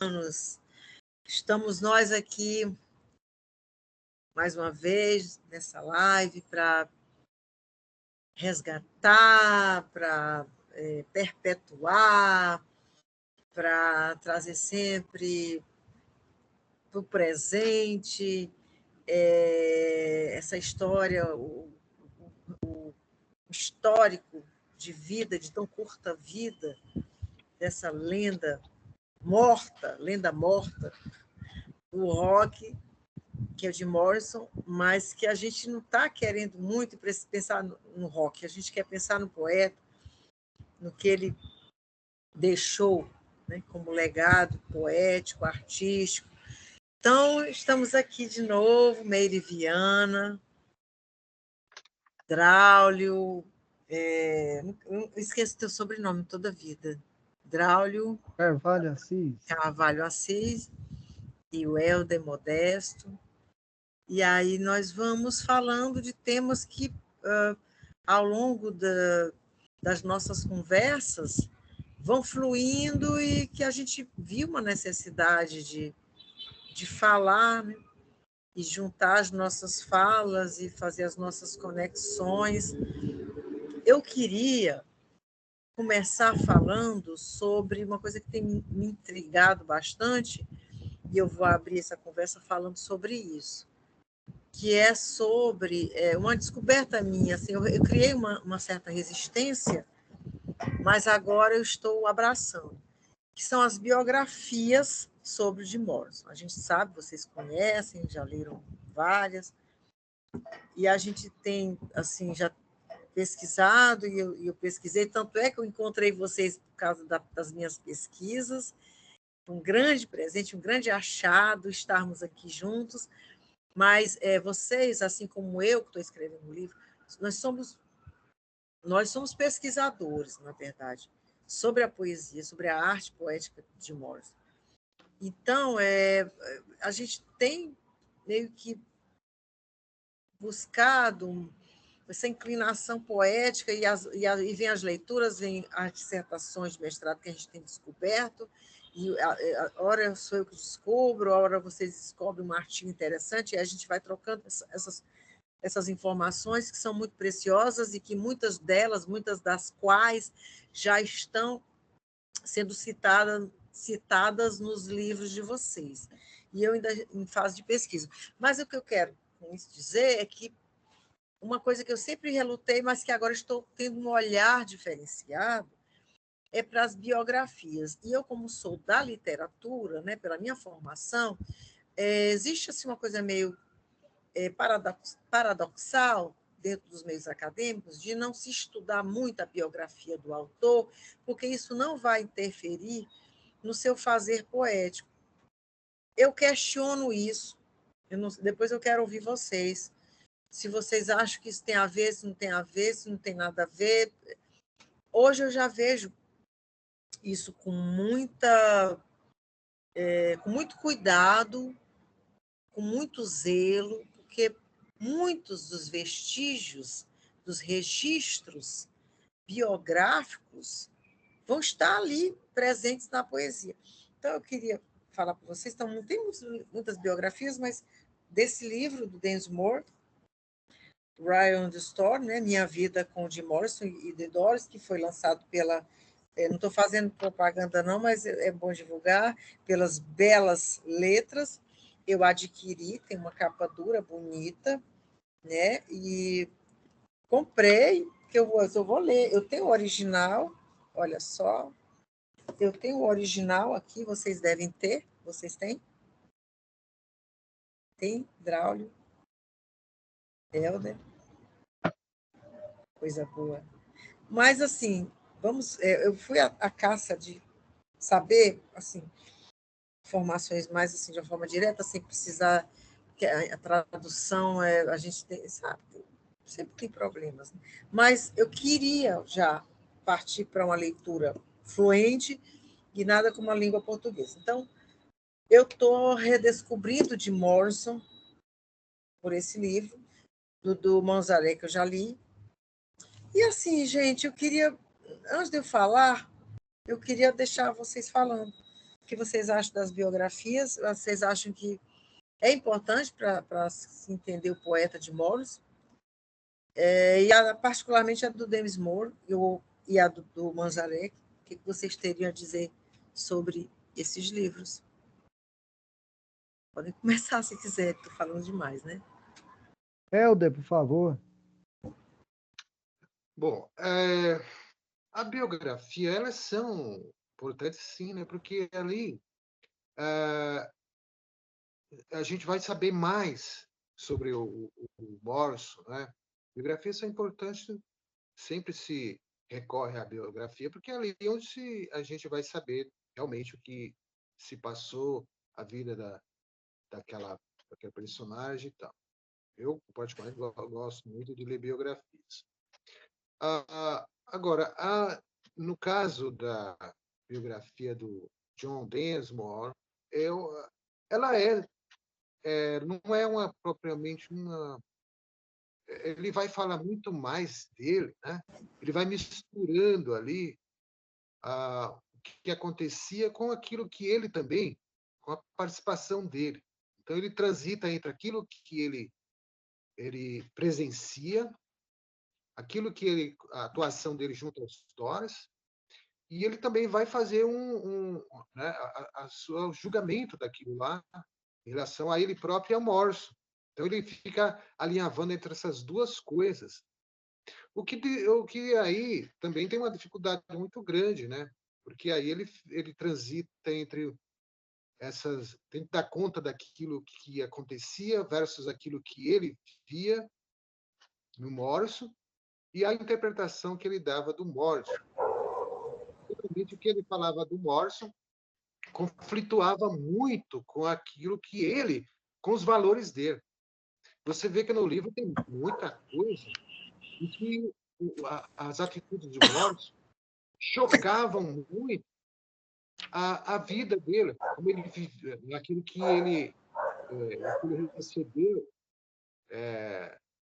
anos. Estamos nós aqui, mais uma vez, nessa live, para resgatar, para perpetuar, para trazer sempre para o presente essa história, o histórico de vida, de tão curta vida, dessa lenda morta do rock, que é o Jim Morrison, mas que a gente não está querendo muito pensar no rock, a gente quer pensar no poeta, no que ele deixou, né, como legado poético, artístico. Então, estamos aqui de novo, Meire Viana, Draulio, não esqueço teu sobrenome toda a vida, Draulio Carvalho Assis. Carvalho Assis e o Helder Modesto. E aí nós vamos falando de temas que, ao longo das nossas conversas, vão fluindo e que a gente viu uma necessidade de falar, né? E juntar as nossas falas e fazer as nossas conexões. Eu queria começar falando sobre uma coisa que tem me intrigado bastante, e eu vou abrir essa conversa falando sobre isso, que é sobre uma descoberta minha. Assim, eu criei uma certa resistência, mas agora eu estou abraçando, que são as biografias sobre o Jim Morrison. A gente sabe, vocês conhecem, já leram várias, e a gente tem assim já pesquisado, e eu pesquisei, tanto é que eu encontrei vocês por causa das minhas pesquisas, um grande presente, um grande achado estarmos aqui juntos, mas vocês, assim como eu, que estou escrevendo um livro, nós somos pesquisadores, na verdade, sobre a poesia, sobre a arte poética de Morrison. Então, a gente tem meio que buscado essa inclinação poética, e vem as leituras, vem as dissertações de mestrado que a gente tem descoberto, e ora sou eu que descubro, ora vocês descobrem um artigo interessante, e a gente vai trocando essas informações que são muito preciosas e que muitas das quais já estão sendo citadas nos livros de vocês. E eu ainda em fase de pesquisa. Mas o que eu quero com isso dizer é que uma coisa que eu sempre relutei, mas que agora estou tendo um olhar diferenciado, é para as biografias. E eu, como sou da literatura, né, pela minha formação, existe assim, uma coisa meio paradoxal dentro dos meios acadêmicos de não se estudar muito a biografia do autor, porque isso não vai interferir no seu fazer poético. Eu questiono isso, depois eu quero ouvir vocês. Se vocês acham que isso tem a ver, se não tem a ver, se não tem nada a ver. Hoje eu já vejo isso com muito cuidado, com muito zelo, porque muitos dos vestígios, dos registros biográficos vão estar ali presentes na poesia. Então, eu queria falar para vocês, então, não tem muitas biografias, mas desse livro do Densmore Moore, Ryan the Storm, né, Minha Vida com Jim Morrison e The Doors, que foi lançado pela... não estou fazendo propaganda não, mas é bom divulgar, pelas Belas Letras. Eu adquiri, tem uma capa dura, bonita, né, e comprei, que eu vou ler. Eu tenho o original, olha só, eu tenho o original aqui, vocês devem ter, vocês têm? Tem, Draulio, Helder, coisa boa. Mas, assim, eu fui à caça de saber, assim, informações mais assim, de uma forma direta, sem precisar, que a tradução, a gente tem, sabe, sempre tem problemas. Né? Mas eu queria já partir para uma leitura fluente e nada como a língua portuguesa. Então, eu estou redescobrindo de Morrison, por esse livro, do Manzaré, que eu já li. E assim, gente, eu queria, antes de eu falar, eu queria deixar vocês falando. O que vocês acham das biografias? Vocês acham que é importante para se entender o poeta de Morris? Particularmente a do James Moore e a do Manzarek. O que vocês teriam a dizer sobre esses livros? Podem começar se quiser, estou falando demais, né? Helder, por favor. Bom, a biografia, elas são importantes sim, né? Porque ali a gente vai saber mais sobre o Morrison, né? Biografias são importantes, sempre se recorre à biografia, porque é ali onde a gente vai saber realmente o que se passou, a vida daquela personagem e tal. Eu, particularmente, gosto muito de ler biografias. Agora, no caso da biografia do John Densmore, ela não é propriamente uma. Ele vai falar muito mais dele, né? Ele vai misturando ali o que acontecia com aquilo que ele também, com a participação dele. Então, ele transita entre aquilo que ele presencia, aquilo que a atuação dele junto aos histórias, e ele também vai fazer né, a seu julgamento daquilo lá em relação a ele próprio e ao Morrison. Então ele fica alinhavando entre essas duas coisas. O que aí também tem uma dificuldade muito grande, né? Porque aí ele transita entre tem que dar conta daquilo que acontecia versus aquilo que ele via no Morrison e a interpretação que ele dava do Morrison. Realmente, o que ele falava do Morrison conflituava muito com aquilo que com os valores dele. Você vê que no livro tem muita coisa e que as atitudes de Morrison chocavam muito a vida dele, como ele vivia, aquilo que ele recebeu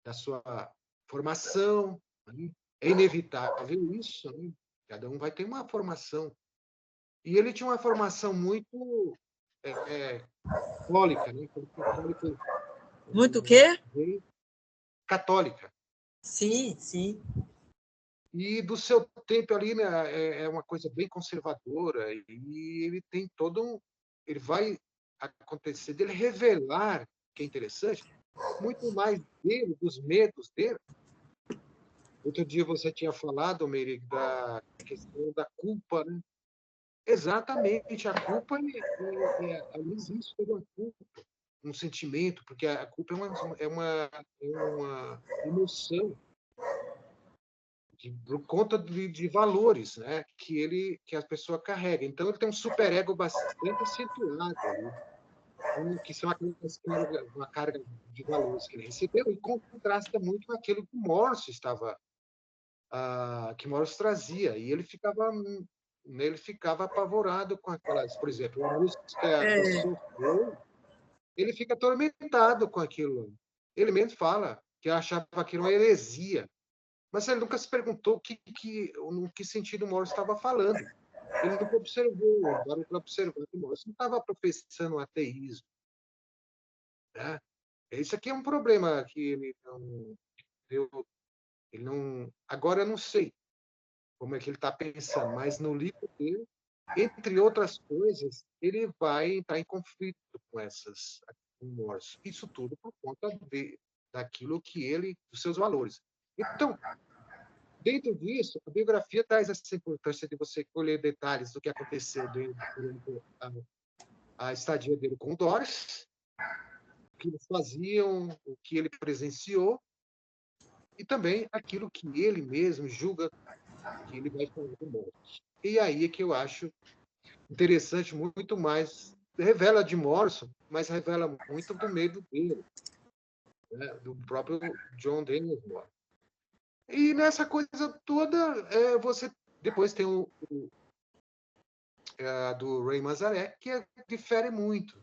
da sua formação. Né? É inevitável isso, né? Cada um vai ter uma formação. E ele tinha uma formação muito católica, né? Muito o quê? Católica. Sim, sim. E do seu tempo ali, né, é uma coisa bem conservadora, e ele tem ele vai acontecer dele revelar, que é interessante, muito mais dele, dos medos dele. Outro dia você tinha falado, Meire, da questão da culpa, né? Exatamente, a culpa ali existe toda uma culpa, um sentimento, porque a culpa é uma emoção por conta de valores, né, que a pessoa carrega. Então ele tem um superego bastante acentuado ali, que são uma carga de valores que ele recebeu e contrasta muito com aquilo que Morse que Morse trazia, e ele ficava apavorado com aquelas, por exemplo, a música do Soul, ele fica atormentado com aquilo. Ele mesmo fala que achava aquilo uma heresia, mas ele nunca se perguntou no que sentido o Morris estava falando. Ele nunca observou, parou para observar que o Morris não estava professando ateísmo. Né? Isso aqui é um problema que ele não. Agora eu não sei como é que ele está pensando, mas no livro dele, entre outras coisas, ele vai entrar em conflito com com o Morris. Isso tudo por conta daquilo dos seus valores. Então, dentro disso, a biografia traz essa importância de você colher detalhes do que aconteceu durante a estadia dele com o Doris, o que eles faziam, o que ele presenciou, e também aquilo que ele mesmo julga que ele vai falar do Morrison. E aí é que eu acho interessante, muito mais, revela de Morrison, mas revela muito do medo dele, né? Do próprio John Daniel Morrison. E nessa coisa toda, você depois tem do Ray Manzarek, que difere muito.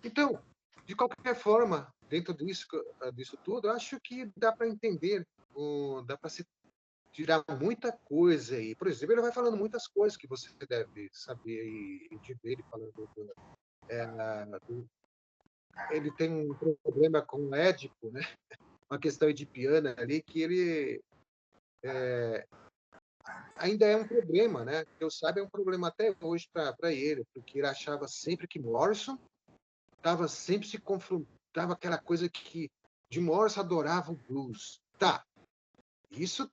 Então, de qualquer forma, dentro disso tudo, eu acho que dá para entender, dá para se tirar muita coisa aí. Por exemplo, ele vai falando muitas coisas que você deve saber e de ver ele falando ele tem um problema com o Édipo, né? Uma questão edipiana ali que ele ainda é um problema, né? Que eu saiba, é um problema até hoje para ele, porque ele achava sempre que Morrison estava sempre se confrontava aquela coisa que de Morrison adorava o blues. Tá, isso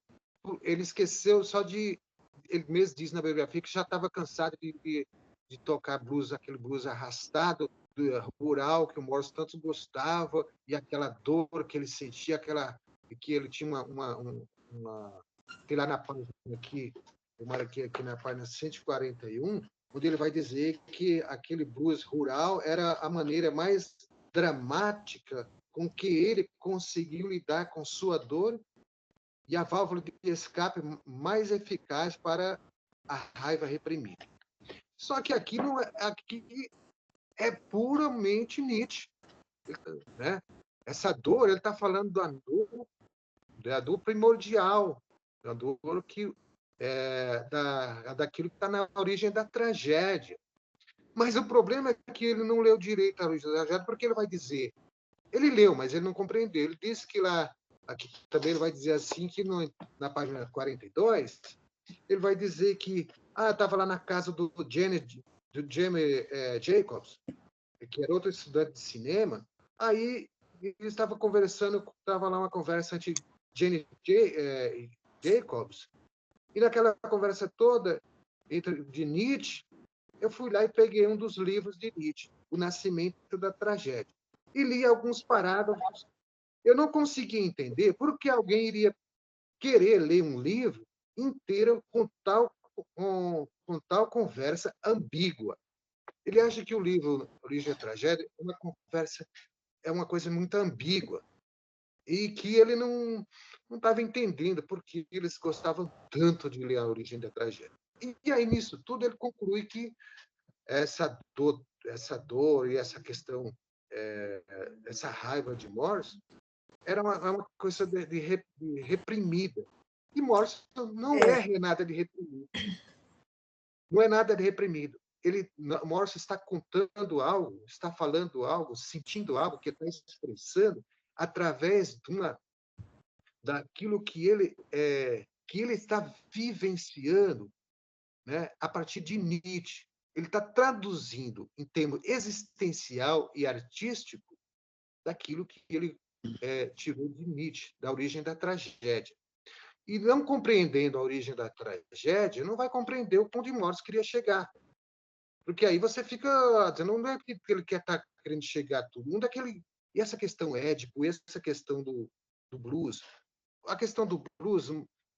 ele esqueceu só de ele mesmo diz na biografia que já estava cansado de tocar blues, aquele blues arrastado, rural, que o Morrison tanto gostava, e aquela dor que ele sentia, que ele tinha tem lá na página aqui, eu marco aqui na página 141, onde ele vai dizer que aquele blues rural era a maneira mais dramática com que ele conseguiu lidar com sua dor e a válvula de escape mais eficaz para a raiva reprimida. Só que aqui é puramente Nietzsche, né? Essa dor, ele está falando da dor primordial, da dor que daquilo que está na origem da tragédia. Mas o problema é que ele não leu direito a origem da tragédia, porque ele vai dizer, ele leu, mas ele não compreendeu. Ele disse que lá, aqui também ele vai dizer assim, que na página 42, ele vai dizer que estava lá na casa do Jamie Jacobs, que era outro estudante de cinema, aí ele estava conversando, estava lá uma conversa entre Jane Jacobs, e naquela conversa toda de Nietzsche, eu fui lá e peguei um dos livros de Nietzsche, O Nascimento da Tragédia, e li alguns parágrafos. Eu não conseguia entender por que alguém iria querer ler um livro inteiro com tal conversa ambígua. Ele acha que o livro Origem da Tragédia é uma conversa, é uma coisa muito ambígua e que ele não estava entendendo por que eles gostavam tanto de ler A Origem da Tragédia. E aí, nisso tudo, ele conclui que essa dor e essa questão, essa raiva de Morrison, era uma coisa de reprimida. E Morrison não é nada de reprimido. Não é nada de reprimido. Morrison está contando algo, está falando algo, sentindo algo que está expressando através daquilo que ele está vivenciando, né, a partir de Nietzsche. Ele está traduzindo em termos existencial e artístico daquilo que ele tirou de Nietzsche, da origem da tragédia. E não compreendendo a origem da tragédia, não vai compreender o ponto de Morrison queria chegar. Porque aí você fica dizendo, não é que ele quer estar querendo chegar a tudo. E essa questão Édipo, essa questão do blues. A questão do blues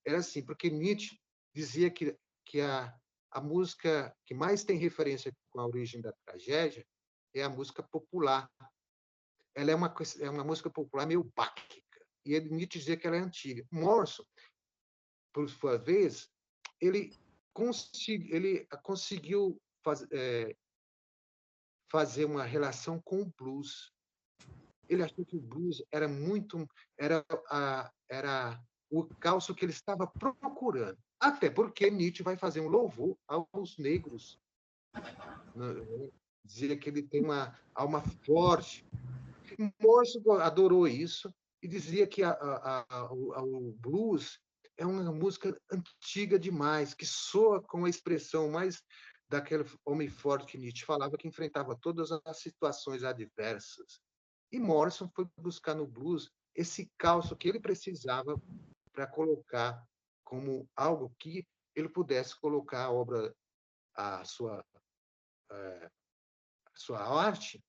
era assim, porque Nietzsche dizia que a música que mais tem referência com a origem da tragédia é a música popular. Ela é uma música popular meio báquica. E Nietzsche dizia que ela é antiga. Morrison, por sua vez, ele conseguiu fazer uma relação com o blues. Ele achou que o blues era o calço que ele estava procurando. Até porque Nietzsche vai fazer um louvor aos negros. Dizia que ele tem uma alma forte. Morrison adorou isso e dizia que o blues é uma música antiga demais, que soa com a expressão mais daquele homem forte que Nietzsche falava, que enfrentava todas as situações adversas. E Morrison foi buscar no blues esse calço que ele precisava para colocar como algo que ele pudesse colocar a sua arte,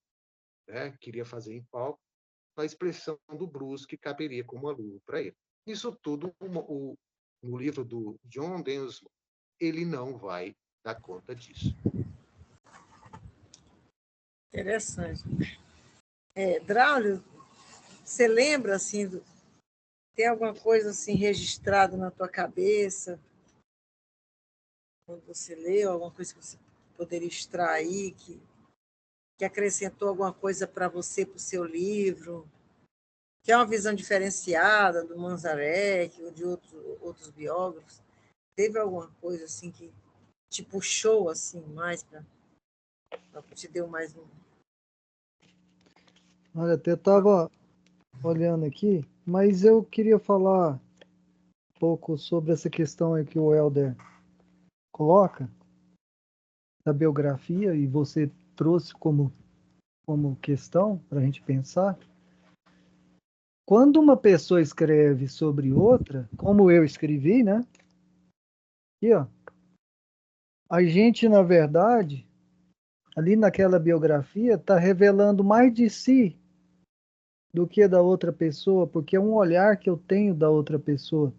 né, queria fazer em palco, a expressão do blues que caberia como uma luva para ele. Isso tudo, no livro do John Densmore, ele não vai dar conta disso. Interessante. Draulio, você lembra, assim, tem alguma coisa assim registrada na tua cabeça, quando você leu, alguma coisa que você poderia extrair, que acrescentou alguma coisa para você, para o seu livro? que é uma visão diferenciada do Manzarek ou de outros biógrafos? Teve alguma coisa assim que te puxou assim mais para te deu mais um... Olha, até estava olhando aqui, mas eu queria falar um pouco sobre essa questão aí que o Helder coloca, da biografia, e você trouxe como questão para a gente pensar. Quando uma pessoa escreve sobre outra, como eu escrevi, né? Aqui, ó, a gente, na verdade, ali naquela biografia, está revelando mais de si do que da outra pessoa, porque é um olhar que eu tenho da outra pessoa.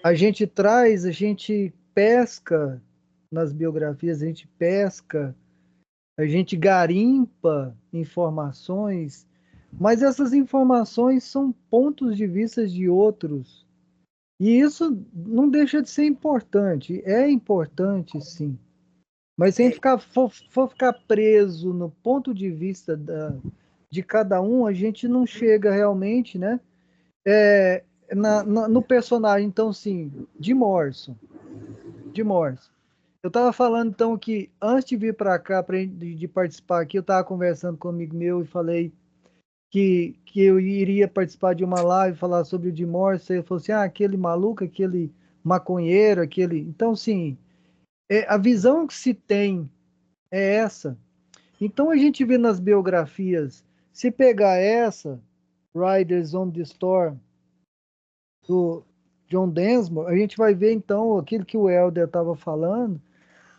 A gente traz, a gente pesca nas biografias, a gente pesca, a gente garimpa informações, mas essas informações são pontos de vista de outros. E isso não deixa de ser importante. É importante, sim. Mas se a gente for ficar preso no ponto de vista de cada um, a gente não chega realmente, né? No personagem, então, sim, de Morrison. Eu estava falando, então, que antes de vir para cá, de participar aqui, eu estava conversando com um amigo meu e falei que eu iria participar de uma live, falar sobre o Jim Morrison. Ele falou assim, aquele maluco, aquele maconheiro, aquele... Então, sim, a visão que se tem é essa. Então, a gente vê nas biografias, se pegar essa, Riders on the Storm, do John Densmore, a gente vai ver, então, aquilo que o Helder estava falando,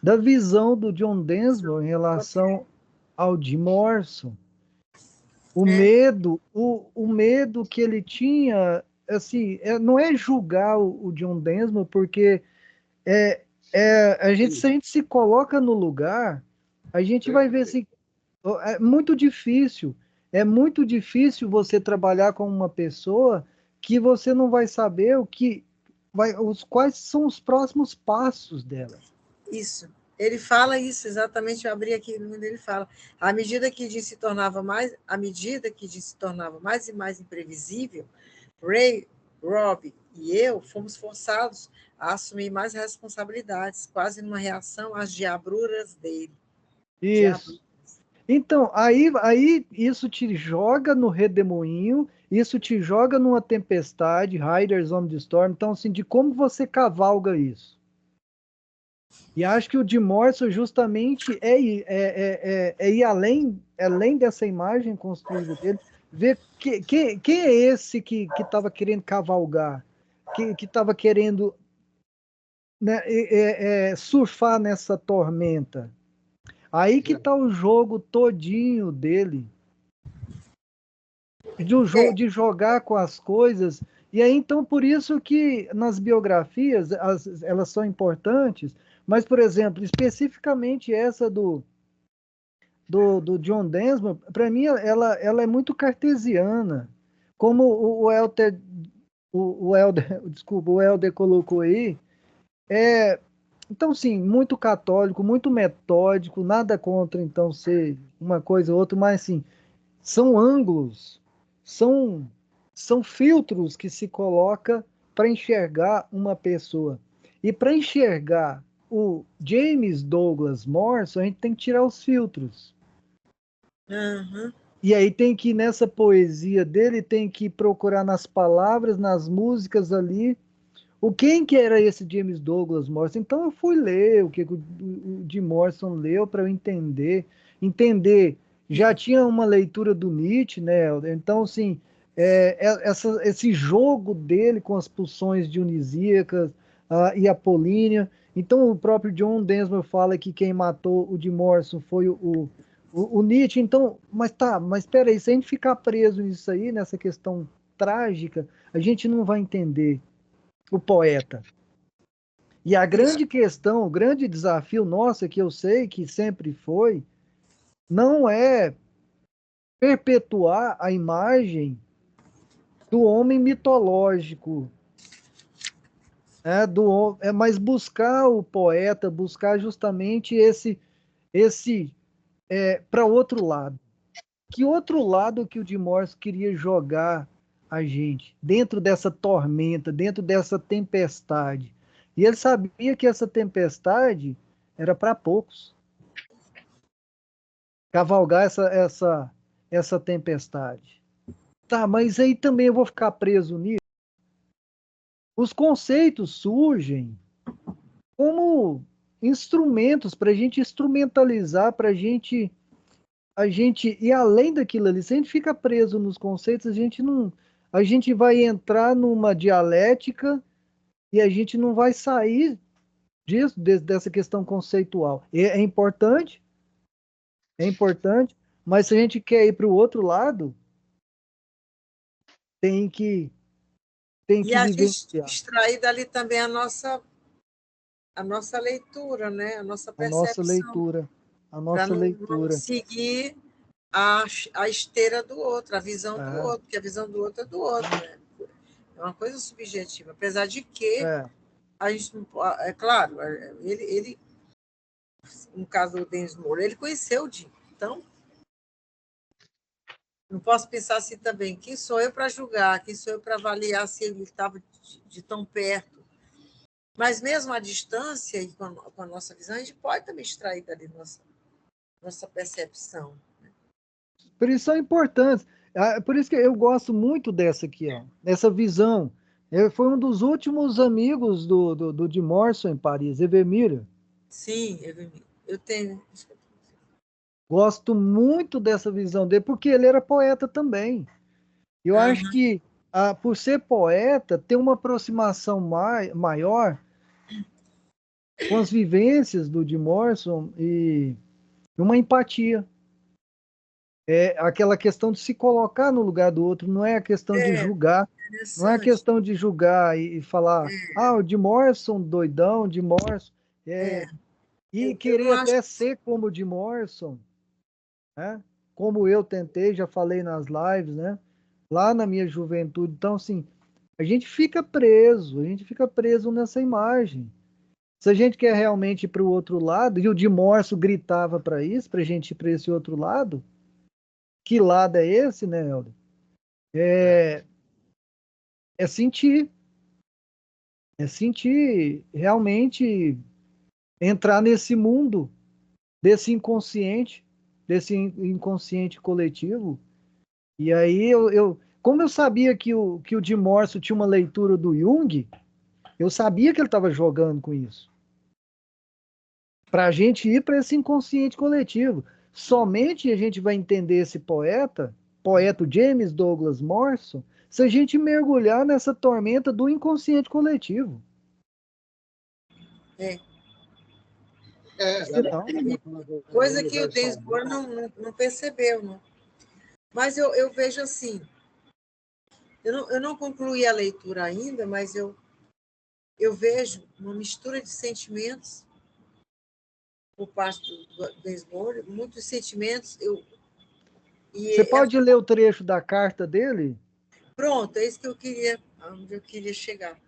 da visão do John Densmore em relação ao Jim Morrison. O medo, o medo que ele tinha, assim, não é julgar o John Densmore, porque se a gente se coloca no lugar, a gente vai ver assim, é muito difícil. É muito difícil você trabalhar com uma pessoa que você não vai saber quais são os próximos passos dela. Isso. Ele fala isso exatamente, eu abri aqui onde ele fala. À medida que Jim se tornava mais e mais imprevisível, Ray, Rob e eu fomos forçados a assumir mais responsabilidades, quase numa reação às diabruras dele. Isso. Então, aí isso te joga no redemoinho, isso te joga numa tempestade, Riders on the Storm. Então, assim, de como você cavalga isso. E acho que o de Morrison justamente é ir além dessa imagem construída dele, ver quem é esse que estava querendo cavalgar, que estava querendo, né, surfar nessa tormenta. Aí que está o jogo todinho dele, de jogar com as coisas. E aí, então, por isso que nas biografias, elas são importantes, mas, por exemplo, especificamente essa do John Densmore, para mim, ela é muito cartesiana. Como o Helder colocou aí, então, sim, muito católico, muito metódico, nada contra, então, ser uma coisa ou outra, mas, assim, são ângulos, são, são filtros que se coloca para enxergar uma pessoa. E para enxergar o James Douglas Morrison, a gente tem que tirar os filtros. Uhum. E aí tem que, nessa poesia dele, tem que procurar nas palavras, nas músicas ali, quem que era esse James Douglas Morrison. Então eu fui ler o que o Jim Morrison leu para eu entender. Já tinha uma leitura do Nietzsche, né? Então, assim, esse jogo dele com as pulsões dionisíacas e apolínea. Então, o próprio John Densmore fala que quem matou o Jim Morrison foi o Nietzsche. Então, mas espera aí, se a gente ficar preso nisso aí, nessa questão trágica, a gente não vai entender o poeta. E a grande questão, o grande desafio nosso, que eu sei que sempre foi, não é perpetuar a imagem do homem mitológico, mas buscar o poeta, buscar justamente esse para outro lado. Que outro lado que o de Morse queria jogar a gente? Dentro dessa tormenta, dentro dessa tempestade. E ele sabia que essa tempestade era para poucos. Cavalgar essa tempestade. Tá, mas aí também eu vou ficar preso nisso. Os conceitos surgem como instrumentos para a gente instrumentalizar, para a gente ir além daquilo ali. Se a gente fica preso nos conceitos, a gente não, a gente vai entrar numa dialética e a gente não vai sair disso, dessa questão conceitual. É importante, mas se a gente quer ir para o outro lado, tem que, tem E que a gente vivenciar extrair dali também a nossa leitura, né? A nossa a nossa percepção, leitura, a para nossa não leitura. seguir a esteira do outro, a visão do É, outro, porque a visão do outro é do outro, né? É uma coisa subjetiva. Apesar de que é. a gente não é claro, ele no caso do Denis Moura, ele conheceu o Jim. Então, não posso pensar assim também. Quem sou eu para julgar? Quem sou eu para avaliar se ele estava de tão perto? Mas mesmo à distância e com a nossa visão, a gente pode também extrair dali nossa percepção. Por isso são importantes. Por isso que eu gosto muito dessa aqui, ó, dessa visão. Foi um dos últimos amigos do de Morson em Paris, Evermíria. Sim, eu tenho. Gosto muito dessa visão dele, porque ele era poeta também. Eu acho Aham, que, por ser poeta, tem uma aproximação maior com as vivências do de Morson e uma empatia. É aquela questão de se colocar no lugar do outro, não é a questão de julgar, não é a interessante. questão de julgar e falar, o de Morrison, doidão, de Morrison, É, e eu não querer acho. até ser como o de Morrison, né? Como eu tentei, já falei nas lives, né? Lá na minha juventude. Então, assim, a gente fica preso nessa imagem. Se a gente quer realmente ir para o outro lado, e o de Morrison gritava para isso, para a gente ir para esse outro lado, que lado é esse, né, Helder? É, É sentir, é sentir realmente entrar nesse mundo desse inconsciente coletivo. E aí como eu sabia que o Jim Morrison tinha uma leitura do Jung, eu sabia que ele estava jogando com isso. Para a gente ir para esse inconsciente coletivo. Somente a gente vai entender esse poeta James Douglas Morrison, se a gente mergulhar nessa tormenta do inconsciente coletivo. é, Senão, é Coisa que o Denis universal. Moura não percebeu. Não. Mas eu vejo assim, eu não concluí a leitura ainda, mas eu vejo uma mistura de sentimentos por parte do Denis Moura, muitos sentimentos. você E pode ler o trecho da carta dele? pronto, é isso que eu queria, onde eu queria chegar.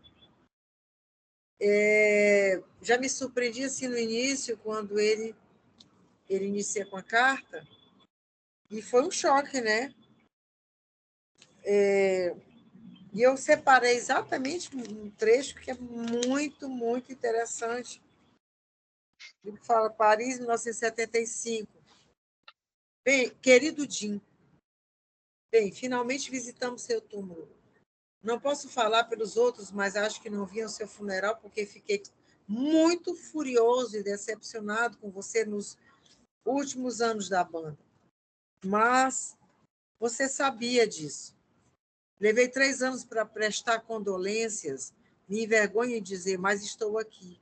Já me surpreendi assim no início, quando ele inicia com a carta, e foi um choque, né? E eu separei exatamente um trecho que é muito, muito interessante. Ele fala Paris, 1975. Bem, querido Jim, bem, finalmente visitamos seu túmulo. Não posso falar pelos outros, mas acho que não vi o seu funeral porque fiquei muito furioso e decepcionado com você nos últimos anos da banda. Mas você sabia disso. Levei 3 anos para prestar condolências, me envergonho em dizer, mas estou aqui.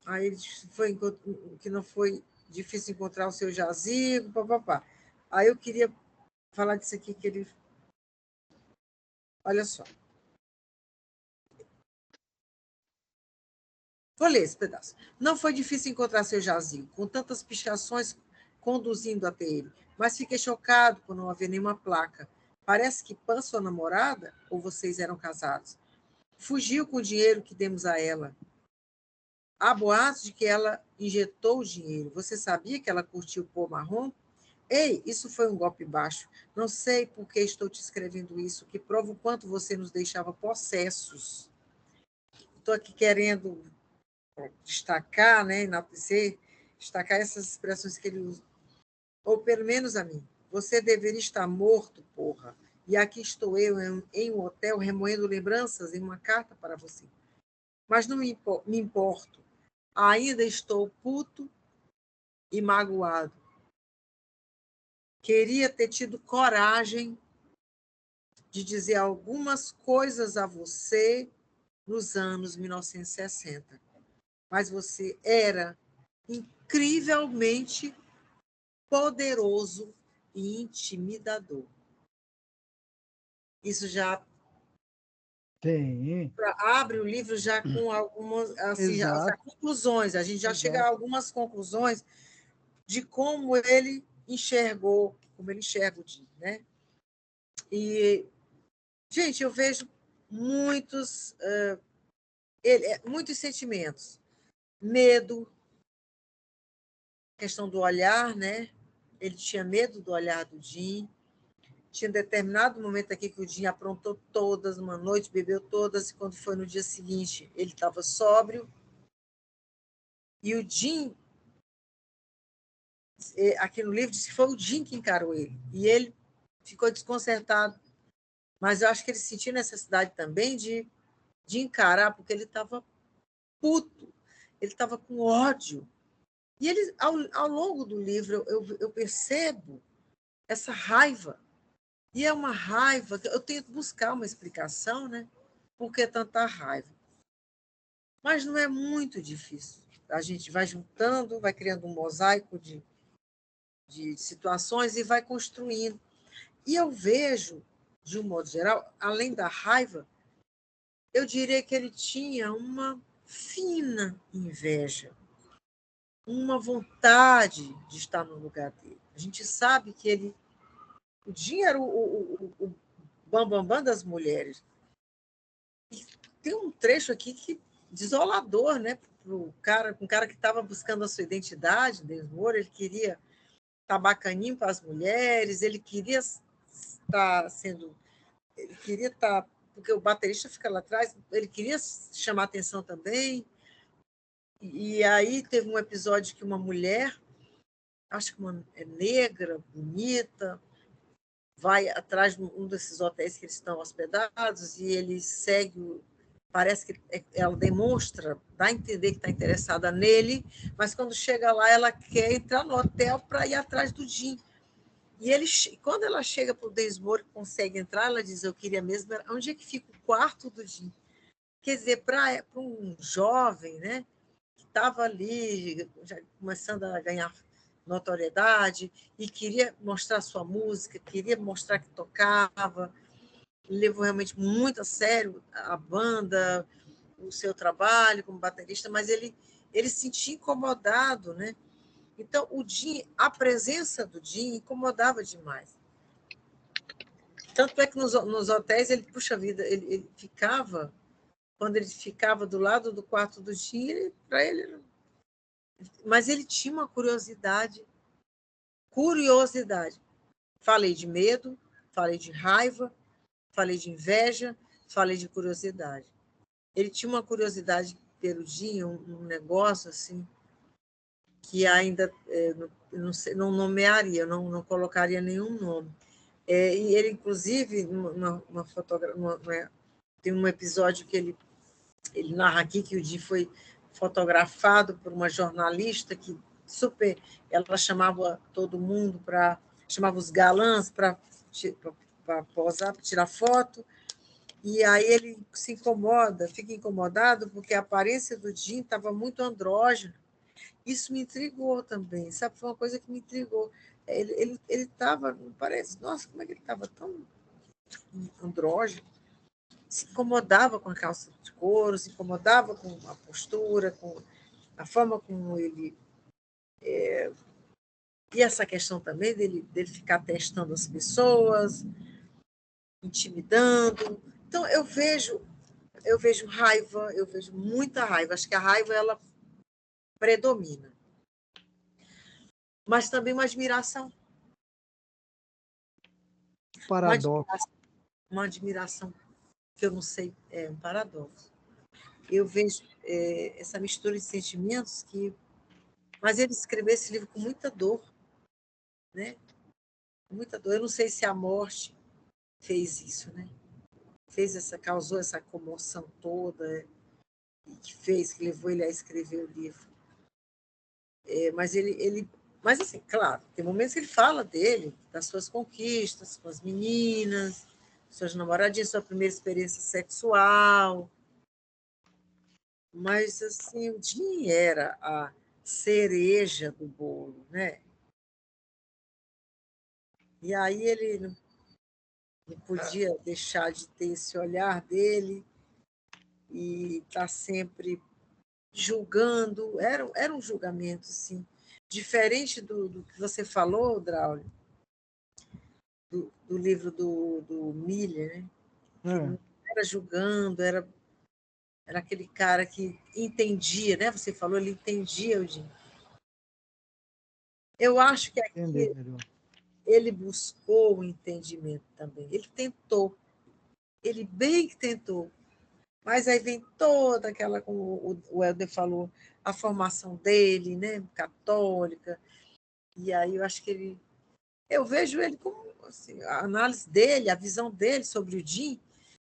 Aí ele foi que não foi difícil encontrar o seu jazigo, papapá. Aí eu queria falar disso aqui que ele. Olha só. Vou ler esse pedaço. Não foi difícil encontrar seu jazigo, com tantas pichações conduzindo até ele, mas fiquei chocado por não haver nenhuma placa. Parece que Pan, sua namorada, ou vocês eram casados, fugiu com o dinheiro que demos a ela. Há boatos de que ela injetou o dinheiro. Você sabia que ela curtiu pó marrom? Ei, isso foi um golpe baixo. Não sei por que estou te escrevendo isso, que prova o quanto você nos deixava possessos. Estou aqui querendo destacar, né, enaltecer, destacar essas expressões que ele usa. Ou pelo menos a mim. Você deveria estar morto, porra. E aqui estou eu em um hotel remoendo lembranças em uma carta para você. Mas não me importo. Ainda estou puto e magoado. Queria ter tido coragem de dizer algumas coisas a você nos anos 1960. Mas você era incrivelmente poderoso e intimidador. Isso já Sim, abre o livro já com algumas assim, já exato, conclusões. A gente já chega a exato. algumas conclusões de como ele enxergou, como ele enxerga o Jim, né? E, gente, eu vejo muitos sentimentos. Medo, questão do olhar, né? Ele tinha medo do olhar do Jim. Tinha determinado momento aqui que o Jim aprontou todas, uma noite, bebeu todas, e quando foi no dia seguinte, ele estava sóbrio. E o Jim, aqui no livro, disse que foi o Jim que encarou ele. E ele ficou desconcertado. Mas eu acho que ele sentiu necessidade também de encarar, porque ele estava puto, ele estava com ódio. E ele, ao longo do livro, eu percebo essa raiva. E é uma raiva que eu tento buscar uma explicação, né? Por que tanta raiva? Mas não é muito difícil. A gente vai juntando, vai criando um mosaico de situações e vai construindo. E eu vejo, de um modo geral, além da raiva, eu diria que ele tinha uma fina inveja, uma vontade de estar no lugar dele. A gente sabe que o Jim era o bambambam das mulheres. E tem um trecho aqui que desolador, né? Um cara que estava buscando a sua identidade, Desmoro, ele queria estar bacaninho para as mulheres, ele queria estar, porque o baterista fica lá atrás, ele queria chamar atenção também. E aí teve um episódio que uma mulher, acho que uma negra, bonita, vai atrás de um desses hotéis que eles estão hospedados e ele segue, parece que ela demonstra, dá a entender que está interessada nele, mas quando chega lá ela quer entrar no hotel para ir atrás do Jim. E quando ela chega para o Desmore e consegue entrar, ela diz, eu queria mesmo, onde é que fica o quarto do Jim? Quer dizer, para um jovem, né, que estava ali, já começando a ganhar notoriedade, e queria mostrar sua música, queria mostrar que tocava, levou realmente muito a sério a banda, o seu trabalho como baterista, mas ele se sentia incomodado, né? Então, a presença do Jim incomodava demais. Tanto é que nos hotéis, ele, puxa vida, ele ficava, quando ele ficava do lado do quarto do Jim, para ele. Mas ele tinha uma curiosidade. Falei de medo, falei de raiva, falei de inveja, falei de curiosidade. Ele tinha uma curiosidade pelo Jim, um negócio assim, que ainda não nomearia, não colocaria nenhum nome. E ele, inclusive, tem um episódio que ele narra aqui que o Jim foi fotografado por uma jornalista que ela chamava todo mundo chamava os galãs para posar, para tirar foto, e aí ele fica incomodado porque a aparência do Jim estava muito andrógena. Isso me intrigou também, sabe? Foi uma coisa que me intrigou. Ele estava, parece, nossa, como é que ele estava tão andrógeno? Se incomodava com a calça de couro, se incomodava com a postura, com a forma como ele. E essa questão também dele ficar testando as pessoas, intimidando. Então, eu vejo raiva, eu vejo muita raiva. Acho que a raiva ela predomina. Mas também uma admiração. paradoxo. Uma admiração que eu não sei, é um paradoxo. Eu vejo essa mistura de sentimentos mas ele escreveu esse livro com muita dor, né? Com muita dor. Eu não sei se a morte fez isso, né? Causou essa comoção toda, e que levou ele a escrever o livro. Mas assim, claro, tem momentos que ele fala dele, das suas conquistas com as meninas, suas namoradinhas, sua primeira experiência sexual. Mas assim, o Jim era a cereja do bolo, né? E aí ele não podia deixar de ter esse olhar dele e estar sempre julgando. Era um julgamento, sim. Diferente do que você falou, Draulio, do livro do Miller, né? Que É. não era julgando, era aquele cara que entendia, né? Você falou, ele entendia o Jim. Eu acho que Entender aqui melhor. ele buscou o entendimento também. Ele tentou, ele bem que tentou. Mas aí vem toda aquela, como o Helder falou, a formação dele, né? Católica. E aí eu acho que eu vejo ele como assim, a análise dele, a visão dele sobre o Jim,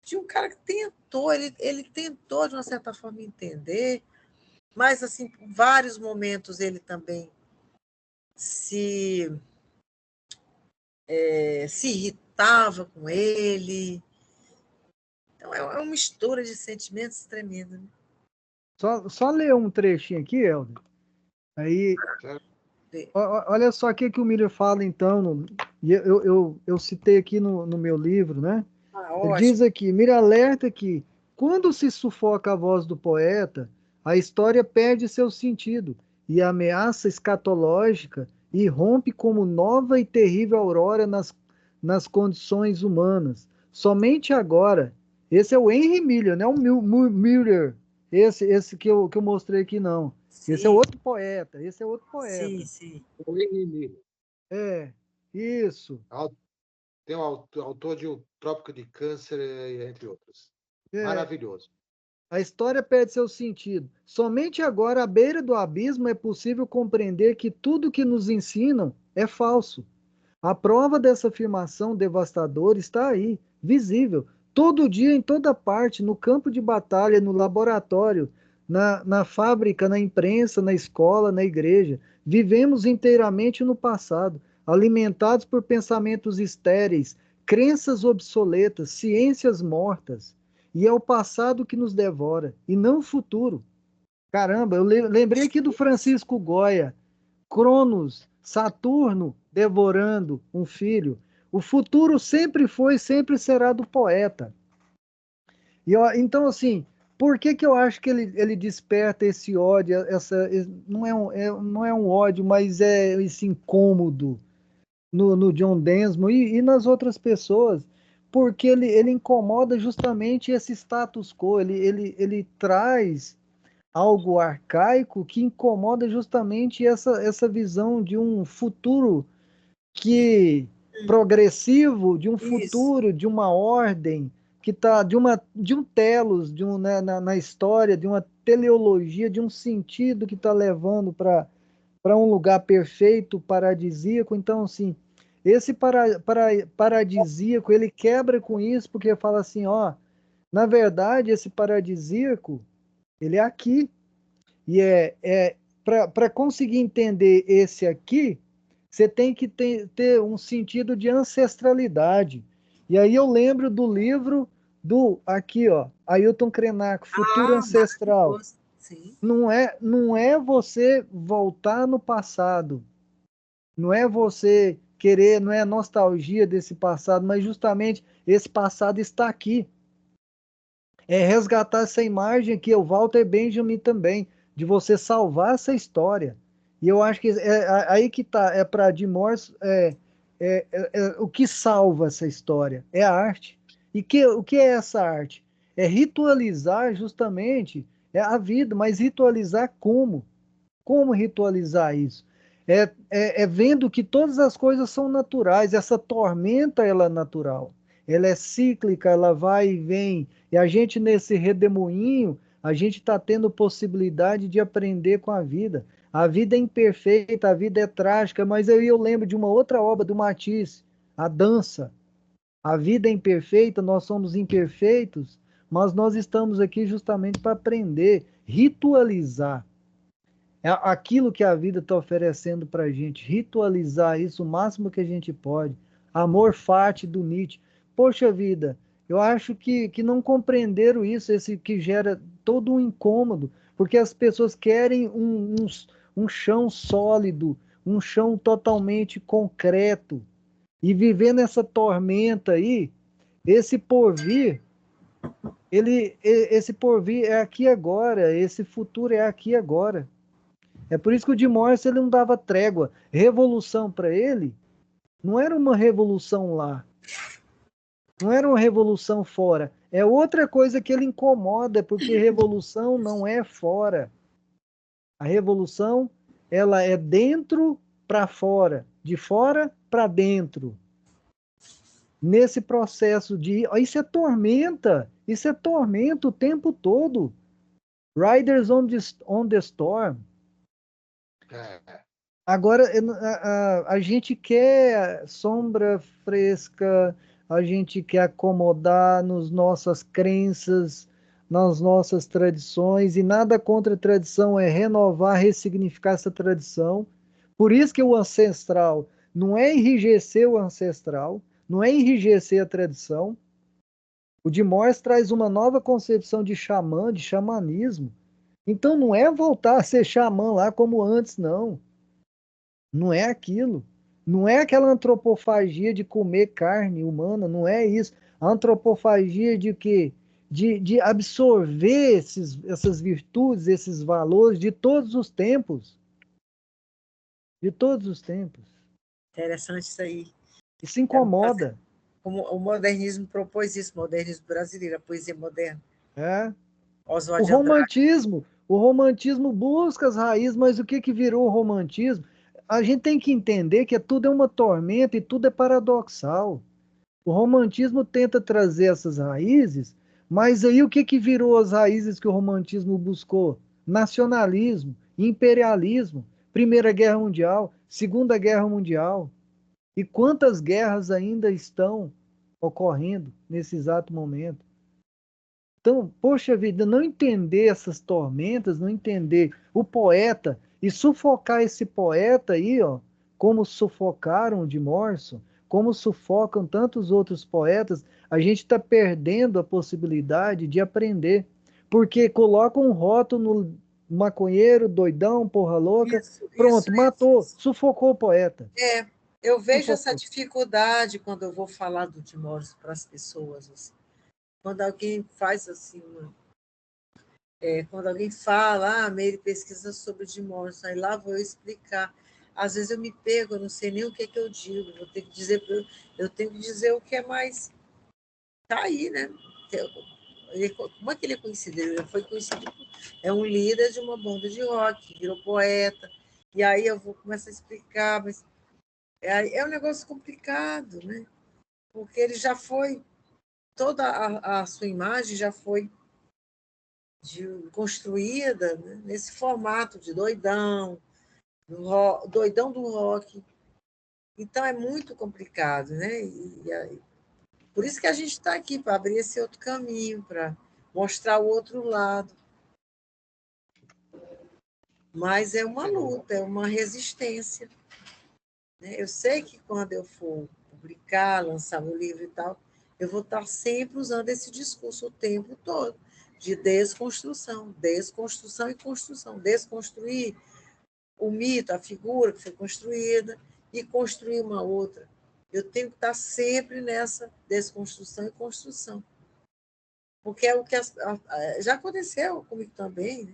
de um cara que tentou, ele tentou, de uma certa forma, entender, mas, assim, por vários momentos ele também se irritava com ele. Então, é uma mistura de sentimentos tremenda. Né? Só ler um trechinho aqui, Helder. Aí, olha só o que o Miller fala, então, e eu citei aqui no meu livro, né? Ele diz Ótimo. aqui, Miller alerta que, quando se sufoca a voz do poeta, a história perde seu sentido, e a ameaça escatológica irrompe como nova e terrível aurora nas condições humanas. Somente agora, esse é o Henry Miller, não é o Miller, esse que eu mostrei aqui, não. Esse é Sim, outro poeta, esse é outro sim, poeta. sim. O inimigo. É, isso. Tem o autor de O Trópico de Câncer, entre outros. É, Maravilhoso. a história perde seu sentido. Somente agora, à beira do abismo, é possível compreender que tudo que nos ensinam é falso. A prova dessa afirmação devastadora está aí, visível, todo dia, em toda parte, no campo de batalha, no laboratório, na fábrica, na imprensa, na escola, na igreja. Vivemos inteiramente no passado, alimentados por pensamentos estéreis, crenças obsoletas, ciências mortas. E é o passado que nos devora, e não o futuro. Caramba, eu lembrei aqui do Francisco Goya. Cronos, Saturno devorando um filho. O futuro sempre foi, sempre será do poeta. Então, assim, por que eu acho que ele desperta esse ódio, não é um ódio, mas é esse incômodo no John Densmore e nas outras pessoas? Porque ele incomoda justamente esse status quo, ele traz algo arcaico que incomoda justamente essa visão de um futuro que progressivo, de um Isso. futuro, de uma ordem que está de um telos, na história, de uma teleologia, de um sentido que está levando para um lugar perfeito, paradisíaco. Então, assim, esse paradisíaco, ele quebra com isso, porque fala assim, ó, na verdade, esse paradisíaco, ele é aqui, e para conseguir entender esse aqui, você tem que ter um sentido de ancestralidade. E aí eu lembro do livro aqui, ó, Ailton Krenak, Futuro Ancestral. Maravilhoso. Sim. Não é você voltar no passado, não é você querer, não é nostalgia desse passado, mas justamente esse passado está aqui. É resgatar essa imagem aqui, o Walter Benjamin também, de você salvar essa história. E eu acho que aí que tá, para Jim Morris, o que salva essa história é a arte. E o que é essa arte? É ritualizar justamente a vida, mas ritualizar como? Como ritualizar isso? É vendo que todas as coisas são naturais. Essa tormenta, ela é natural. Ela é cíclica, ela vai e vem. E a gente, nesse redemoinho, a gente está tendo possibilidade de aprender com a vida. A vida é imperfeita, a vida é trágica, mas eu lembro de uma outra obra do Matisse, A Dança. A vida é imperfeita, nós somos imperfeitos, mas nós estamos aqui justamente para aprender, ritualizar. É aquilo que a vida está oferecendo para a gente, ritualizar isso o máximo que a gente pode. Amor fati do Nietzsche. Poxa vida, eu acho que não compreenderam isso, esse que gera todo um incômodo, porque as pessoas querem um chão sólido, um chão totalmente concreto. E viver nessa tormenta aí, esse porvir, esse porvir é aqui agora, esse futuro é aqui agora. É por isso que o Jim Morrison ele não dava trégua. Revolução para ele não era uma revolução lá, não era uma revolução fora. É outra coisa que ele incomoda, porque revolução não é fora. A revolução ela é dentro para fora, de fora para dentro. Nesse processo de. Isso é tormenta o tempo todo. Riders on the Storm. É, Agora, a gente quer sombra fresca, a gente quer acomodar nas nossas crenças, nas nossas tradições, e nada contra a tradição, é renovar, ressignificar essa tradição. Por isso que o ancestral não é enrijecer o ancestral, não é enrijecer a tradição. O de Moraes traz uma nova concepção de xamã, de xamanismo. Então não é voltar a ser xamã lá como antes, não. Não é aquilo. Não é aquela antropofagia de comer carne humana, não é isso. A antropofagia de quê? De absorver essas virtudes, esses valores de todos os tempos. De todos os tempos. Interessante isso aí. Isso incomoda. Como o modernismo propôs isso, o modernismo brasileiro, a poesia moderna. É. Oswald de Andrade. O romantismo busca as raízes, mas o que que virou o romantismo? A gente tem que entender que tudo é uma tormenta e tudo é paradoxal. O romantismo tenta trazer essas raízes, mas aí o que que virou as raízes que o romantismo buscou? Nacionalismo, imperialismo, Primeira Guerra Mundial, Segunda Guerra Mundial. E quantas guerras ainda estão ocorrendo nesse exato momento? Então, poxa vida, não entender essas tormentas, não entender o poeta e sufocar esse poeta aí, ó, como sufocaram o de Morrison, como sufocam tantos outros poetas, a gente está perdendo a possibilidade de aprender, porque coloca um rótulo no maconheiro, doidão, porra louca, pronto, matou, Isso. sufocou o poeta. É, eu vejo essa Sufocou. dificuldade quando eu vou falar do Tim Morrison para as pessoas. Assim. Quando alguém faz assim, quando alguém fala, Meire pesquisa sobre o Jim Morrison, aí lá vou eu explicar. Às vezes eu me pego, eu não sei nem o que é que eu digo, vou ter que dizer, eu tenho que dizer o que é mais. Está aí, né? Como é que ele é conhecido? Ele foi conhecido, é um líder de uma banda de rock, virou poeta, e aí eu vou começar a explicar, mas é um negócio complicado, né? Porque ele já foi, toda a sua imagem já foi construída, né, nesse formato de doidão, doidão do rock. Então é muito complicado, né? Por isso que a gente está aqui, para abrir esse outro caminho, para mostrar o outro lado. Mas é uma luta, é uma resistência. Né? Eu sei que quando eu for publicar, lançar o livro e tal, eu vou estar sempre usando esse discurso o tempo todo, de desconstrução, desconstrução e construção. Desconstruir o mito, a figura que foi construída, e construir uma outra. Eu tenho que estar sempre nessa desconstrução e construção. Porque é o que já aconteceu comigo também, né?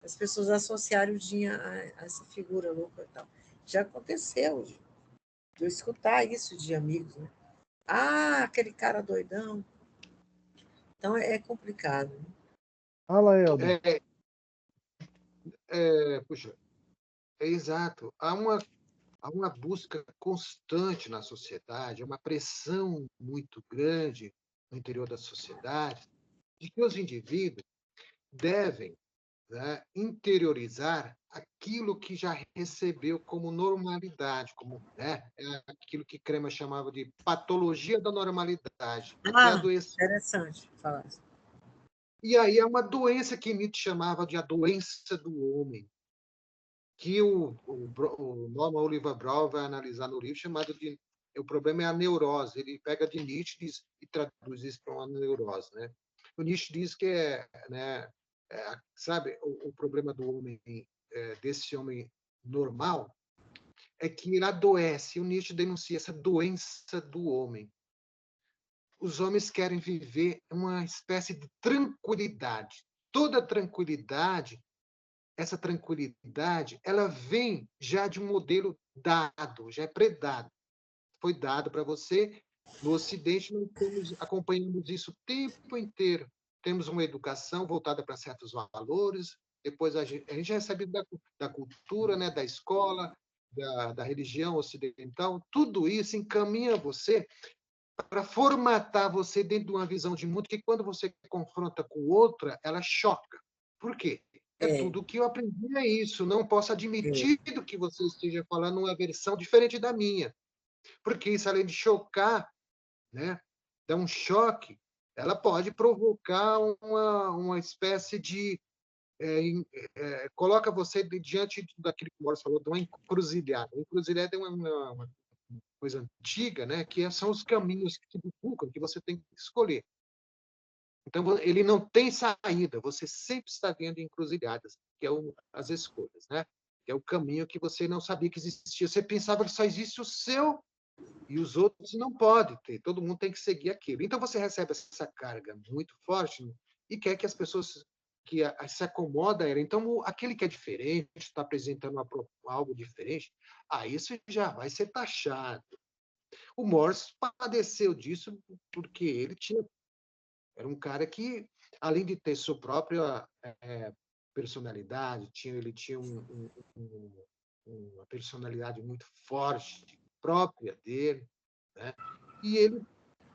As pessoas associarem o Dinho a essa figura louca e tal. Já aconteceu de eu escutar isso de amigos. Né? Ah, aquele cara doidão. Então é complicado. Né? Fala, Helder. puxa, exato. Há uma busca constante na sociedade, há uma pressão muito grande no interior da sociedade de que os indivíduos devem, né, interiorizar aquilo que já recebeu como normalidade, como, né, é aquilo que Kremer chamava de patologia da normalidade, até Ah, adoecer. interessante falar isso. E aí é uma doença que Nietzsche chamava de a doença do homem, que o Norman Oliver Brown vai analisar no livro, chamado de o problema é a neurose. Ele pega de Nietzsche e traduz isso para uma neurose, né? O Nietzsche diz que né, sabe, o problema do homem, desse homem normal, é que ele adoece. O Nietzsche denuncia essa doença do homem. Os homens querem viver uma espécie de tranquilidade. Toda tranquilidade, essa tranquilidade, ela vem já de um modelo dado, já é predado. Foi dado para você. No Ocidente, nós acompanhamos isso o tempo inteiro. Temos uma educação voltada para certos valores, depois a gente recebe da cultura, né, da escola, da religião ocidental, tudo isso encaminha você para formatar você dentro de uma visão de mundo que, quando você confronta com outra, ela choca. Por quê? É É, tudo que eu aprendi, é isso. Não posso é, admitir que você esteja falando uma versão diferente da minha. Porque isso, além de chocar, né, dar um choque, ela pode provocar uma espécie de... coloca você diante daquilo que o Morris falou, de uma encruzilhada. A encruzilhada é uma coisa antiga, né, que são os caminhos que se bifurcam, que você tem que escolher. Então, ele não tem saída, você sempre está vendo encruzilhadas, que é as escolhas, né? Que é o caminho que você não sabia que existia. Você pensava que só existe o seu e os outros não podem ter, todo mundo tem que seguir aquilo. Então, você recebe essa carga muito forte e quer que as pessoas se acomodem a ela. Então, aquele que é diferente, está apresentando algo diferente, isso já vai ser taxado. O Morse padeceu disso porque era um cara que, além de ter sua própria personalidade, ele tinha uma personalidade muito forte, própria dele, né? E ele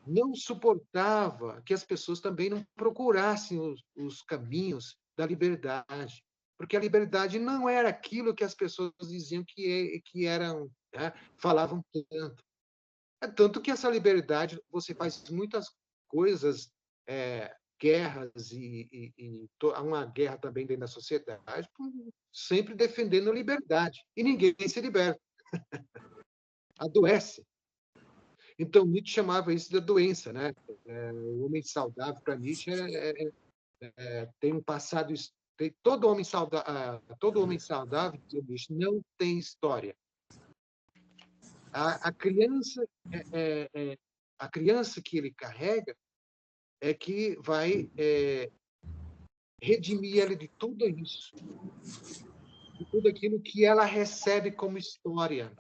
não suportava que as pessoas também não procurassem os caminhos da liberdade, porque a liberdade não era aquilo que as pessoas diziam que eram, né? Falavam tanto. É tanto que essa liberdade, você faz muitas coisas, guerras, há uma guerra também dentro da sociedade, sempre defendendo a liberdade. E ninguém se liberta. Adoece. Então, Nietzsche chamava isso de doença, né? O homem saudável, para Nietzsche, tem um passado... todo homem saudável, Nietzsche, não tem história. A criança, a criança que ele carrega é que vai redimir ela de tudo isso, de tudo aquilo que ela recebe como história.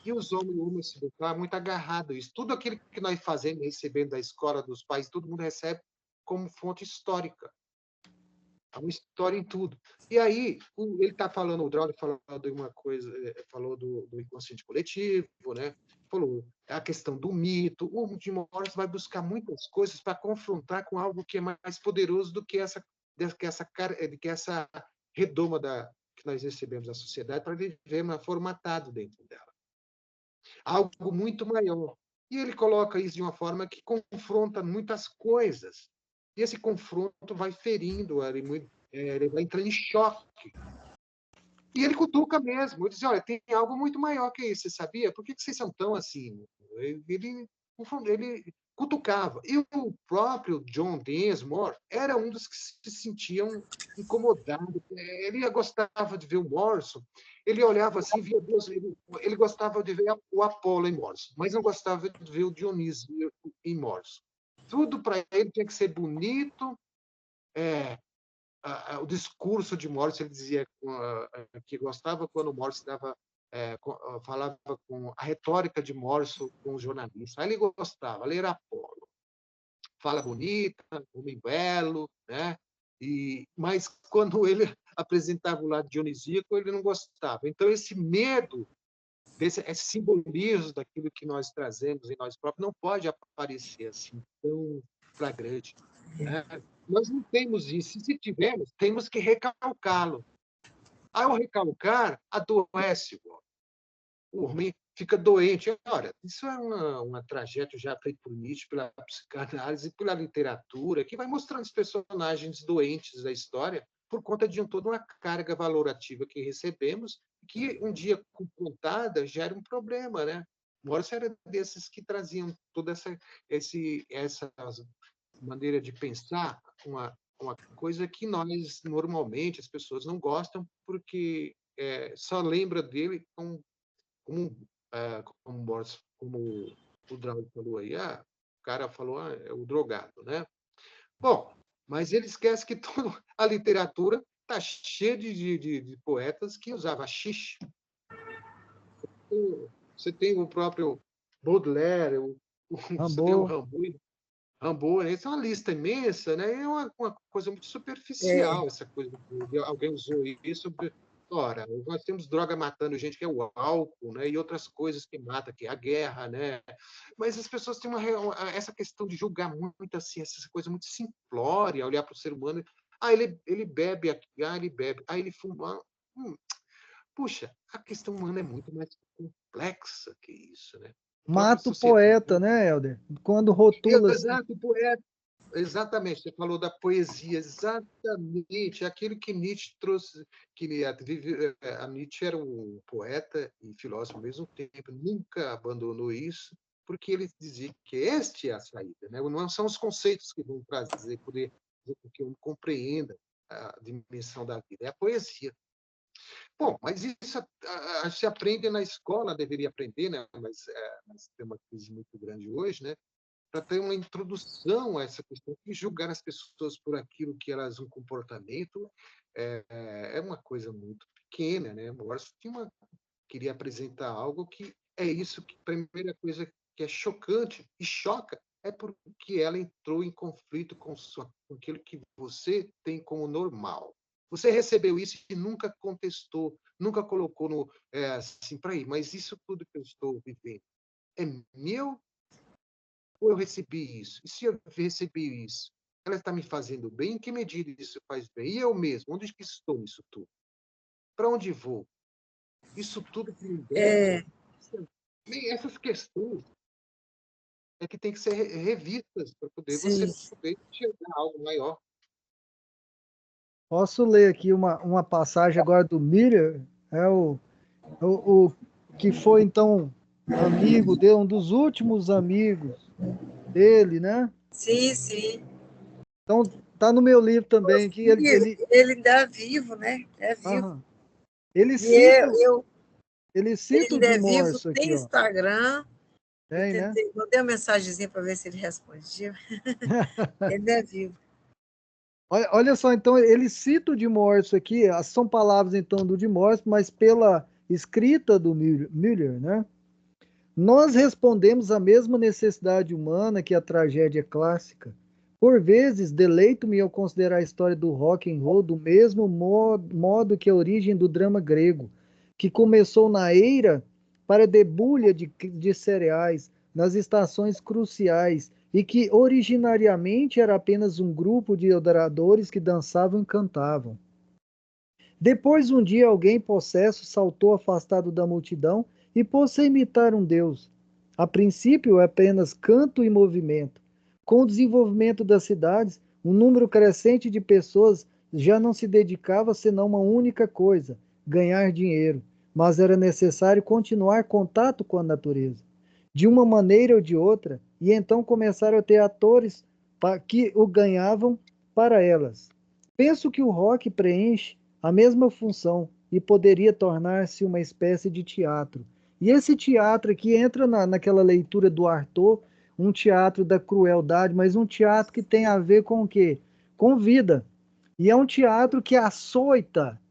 E os homens ocidentais muito agarrados a isso. Tudo aquilo que nós fazemos, recebendo da escola, dos pais, todo mundo recebe como fonte histórica. Há uma história em tudo. E aí, ele está falando, o Drawley falou de uma coisa, falou do inconsciente coletivo, né? Falou a questão do mito. O Jim Morris vai buscar muitas coisas para confrontar com algo que é mais poderoso do que essa redoma que nós recebemos da sociedade, para viver formatado dentro dela. Algo muito maior. E ele coloca isso de uma forma que confronta muitas coisas. E esse confronto vai ferindo, ele vai entrando em choque. E ele cutuca mesmo. Ele diz, olha, tem algo muito maior que isso, você sabia? Por que vocês são tão assim? Ele cutucava. E o próprio John Densmore era um dos que se sentiam incomodados. Ele gostava de ver o Morrison. Ele olhava assim, via Deus. Ele gostava de ver o Apolo em Morrison, mas não gostava de ver o Dionísio em Morrison. Tudo para ele tinha que ser bonito. O discurso de Morrison, ele dizia que gostava quando Morrison falava com a retórica de Morrison com os jornalistas. Aí ele gostava, ele era Apolo. Fala bonita, homem belo, né? Mas quando ele apresentava o lado dionisíaco, ele não gostava. Então, esse medo, esse simbolismo daquilo que nós trazemos em nós próprios, não pode aparecer assim tão flagrante, né? Nós não temos isso. Se tivermos, temos que recalcá-lo. Ao recalcar, adoece o homem, fica doente. Olha, isso é uma tragédia já feita por Nietzsche, pela psicanálise, pela literatura, que vai mostrando os personagens doentes da história por conta de toda uma carga valorativa que recebemos, que um dia confrontada gera um problema, né? Morse era desses que traziam toda essa maneira de pensar, uma coisa que nós, normalmente, as pessoas não gostam, porque só lembra dele como o Drauzio falou aí, o cara falou, é o drogado, né? Bom, mas ele esquece que toda a literatura está cheia de poetas que usavam xixi. Você tem o próprio Baudelaire, você tem o Rimbaud, essa é uma lista imensa, né? É uma coisa muito superficial, essa coisa. Alguém usou isso. Ora, nós temos droga matando gente, que é o álcool, né? E outras coisas que matam, que é a guerra, né? Mas as pessoas têm essa questão de julgar muito assim, essa coisa muito simplória, olhar para o ser humano. Ele bebe aqui, ele bebe, ele fuma. Puxa, a questão humana é muito mais complexa que isso, né? A própria Mata o sociedade. poeta, né, Helder? Quando rotula assim. Exato, poeta. Exatamente, você falou da poesia, exatamente, aquilo que Nietzsche trouxe, a Nietzsche era um poeta e filósofo ao mesmo tempo, nunca abandonou isso, porque ele dizia que este é a saída, né? Não são os conceitos que vão poder fazer com que eu compreenda a dimensão da vida, é a poesia. Bom, mas isso se aprende na escola, deveria aprender, né? Mas tem uma crise muito grande hoje, né? Para ter uma introdução a essa questão de julgar as pessoas por aquilo que elas, um comportamento, é uma coisa muito pequena, né? Morse queria apresentar algo que é isso que a primeira coisa que é chocante e choca é porque ela entrou em conflito com aquilo que você tem como normal. Você recebeu isso e nunca contestou, nunca colocou assim para ir, mas isso tudo que eu estou vivendo é meu ou eu recebi isso? E se eu recebi isso, ela está me fazendo bem? Em que medida isso faz bem? E eu mesmo, onde que estou nisso tudo? Para onde vou? Isso tudo que me deve, essas questões é que tem que ser revistas para você sim. poder chegar a algo maior. Posso ler aqui uma passagem agora do Miller, o que foi então amigo dele, um dos últimos amigos dele, né? Sim, sim. Então tá no meu livro também que Ele ainda é vivo, né? É vivo. aham. ele E cita ele ele cita o ainda de é vivo, Morso tem aqui, ó. Instagram. Eu Tem, né? mandei uma mensagenzinha para ver se ele respondia. Ele é vivo. Olha só, então ele cita o de Morso aqui, são palavras então do de Morso, mas pela escrita do Miller, né? Nós respondemos à mesma necessidade humana que a tragédia clássica. Por vezes, deleito-me ao considerar a história do rock and roll do mesmo modo que a origem do drama grego, que começou na eira para a debulha de cereais, nas estações cruciais, e que originariamente era apenas um grupo de adoradores que dançavam e cantavam. Depois, um dia, alguém possesso saltou afastado da multidão e pôs-se a imitar um deus. A princípio, é apenas canto e movimento. Com o desenvolvimento das cidades, um número crescente de pessoas já não se dedicava senão a uma única coisa: ganhar dinheiro. Mas era necessário continuar contato com a natureza, de uma maneira ou de outra, e então começaram a ter atores que o ganhavam para elas. Penso que o rock preenche a mesma função e poderia tornar-se uma espécie de teatro. E esse teatro aqui entra naquela leitura do Arthur, um teatro da crueldade, mas um teatro que tem a ver com o quê? Com vida. E é um teatro que açoita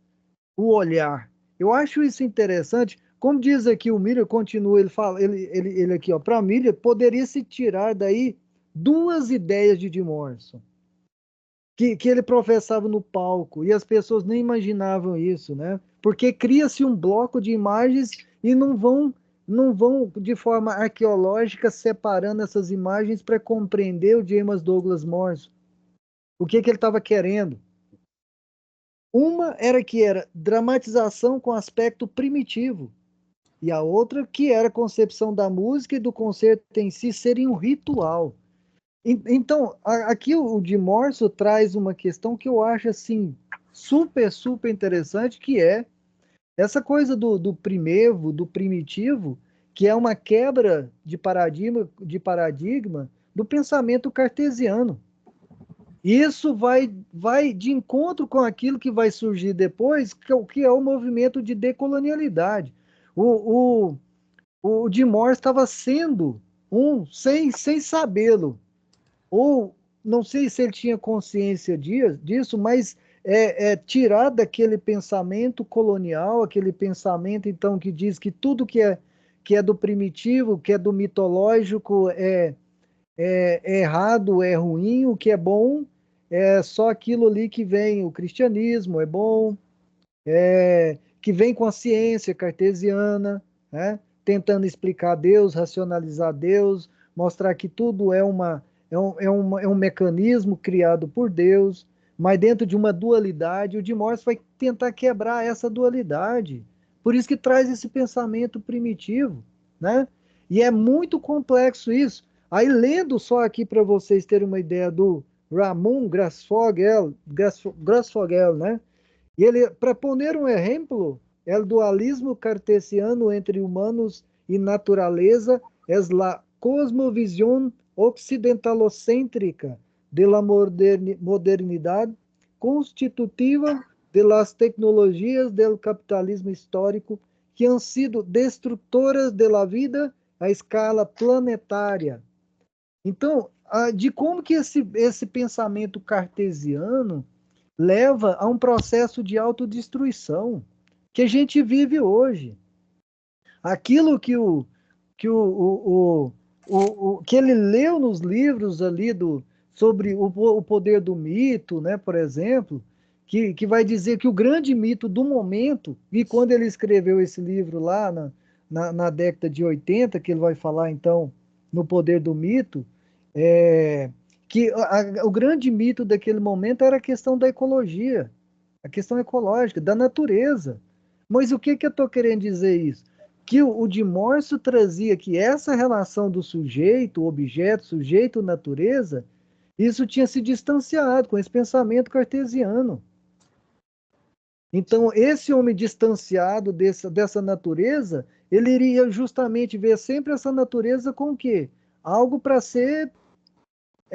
o olhar. Eu acho isso interessante. Como diz aqui o Miller, continua, ele fala, ele aqui, ó, para Miller, poderia se tirar daí duas ideias de Jim Morrison. que ele professava no palco, e as pessoas nem imaginavam isso, né? Porque cria-se um bloco de imagens e não vão de forma arqueológica separando essas imagens para compreender o James Douglas Morse. O que ele estava querendo? Uma era que era dramatização com aspecto primitivo, e a outra que era a concepção da música e do concerto em si serem um ritual. Então, aqui o de Morso traz uma questão que eu acho assim super, super interessante, que é essa coisa do primevo, do primitivo, que é uma quebra de paradigma do pensamento cartesiano. Isso vai de encontro com aquilo que vai surgir depois, que é o movimento de decolonialidade. O, o de Morse estava sendo sem sabê-lo, ou não sei se ele tinha consciência disso, mas tirar daquele pensamento colonial, aquele pensamento então que diz que tudo que é do primitivo, que é do mitológico é errado, é ruim, o que é bom é só aquilo ali que vem, o cristianismo é bom, que vem com a ciência cartesiana, né? Tentando explicar Deus, racionalizar Deus, mostrar que tudo é um mecanismo criado por Deus, mas dentro de uma dualidade. O de Morse vai tentar quebrar essa dualidade. Por isso que traz esse pensamento primitivo, né? E é muito complexo isso. Aí, lendo só aqui para vocês terem uma ideia do Ramon Grasfogel, né? E ele, para poner um exemplo, el dualismo cartesiano entre humanos y naturaleza es la cosmovisión occidentalocéntrica de la modernidad constitutiva de las tecnologías del capitalismo histórico que han sido destructoras de la vida a escala planetária. Então, de como que esse pensamento cartesiano leva a um processo de autodestruição que a gente vive hoje. Aquilo que ele leu nos livros ali sobre o poder do mito, né, por exemplo, que vai dizer que o grande mito do momento, e quando ele escreveu esse livro lá na década de 80, que ele vai falar então no poder do mito, que o grande mito daquele momento era a questão da ecologia, a questão ecológica, da natureza. Mas o que eu estou querendo dizer isso? Que o de Morso trazia que essa relação do sujeito, objeto, sujeito, natureza, isso tinha se distanciado com esse pensamento cartesiano. Então, esse homem distanciado dessa natureza, ele iria justamente ver sempre essa natureza com o quê? Algo para ser,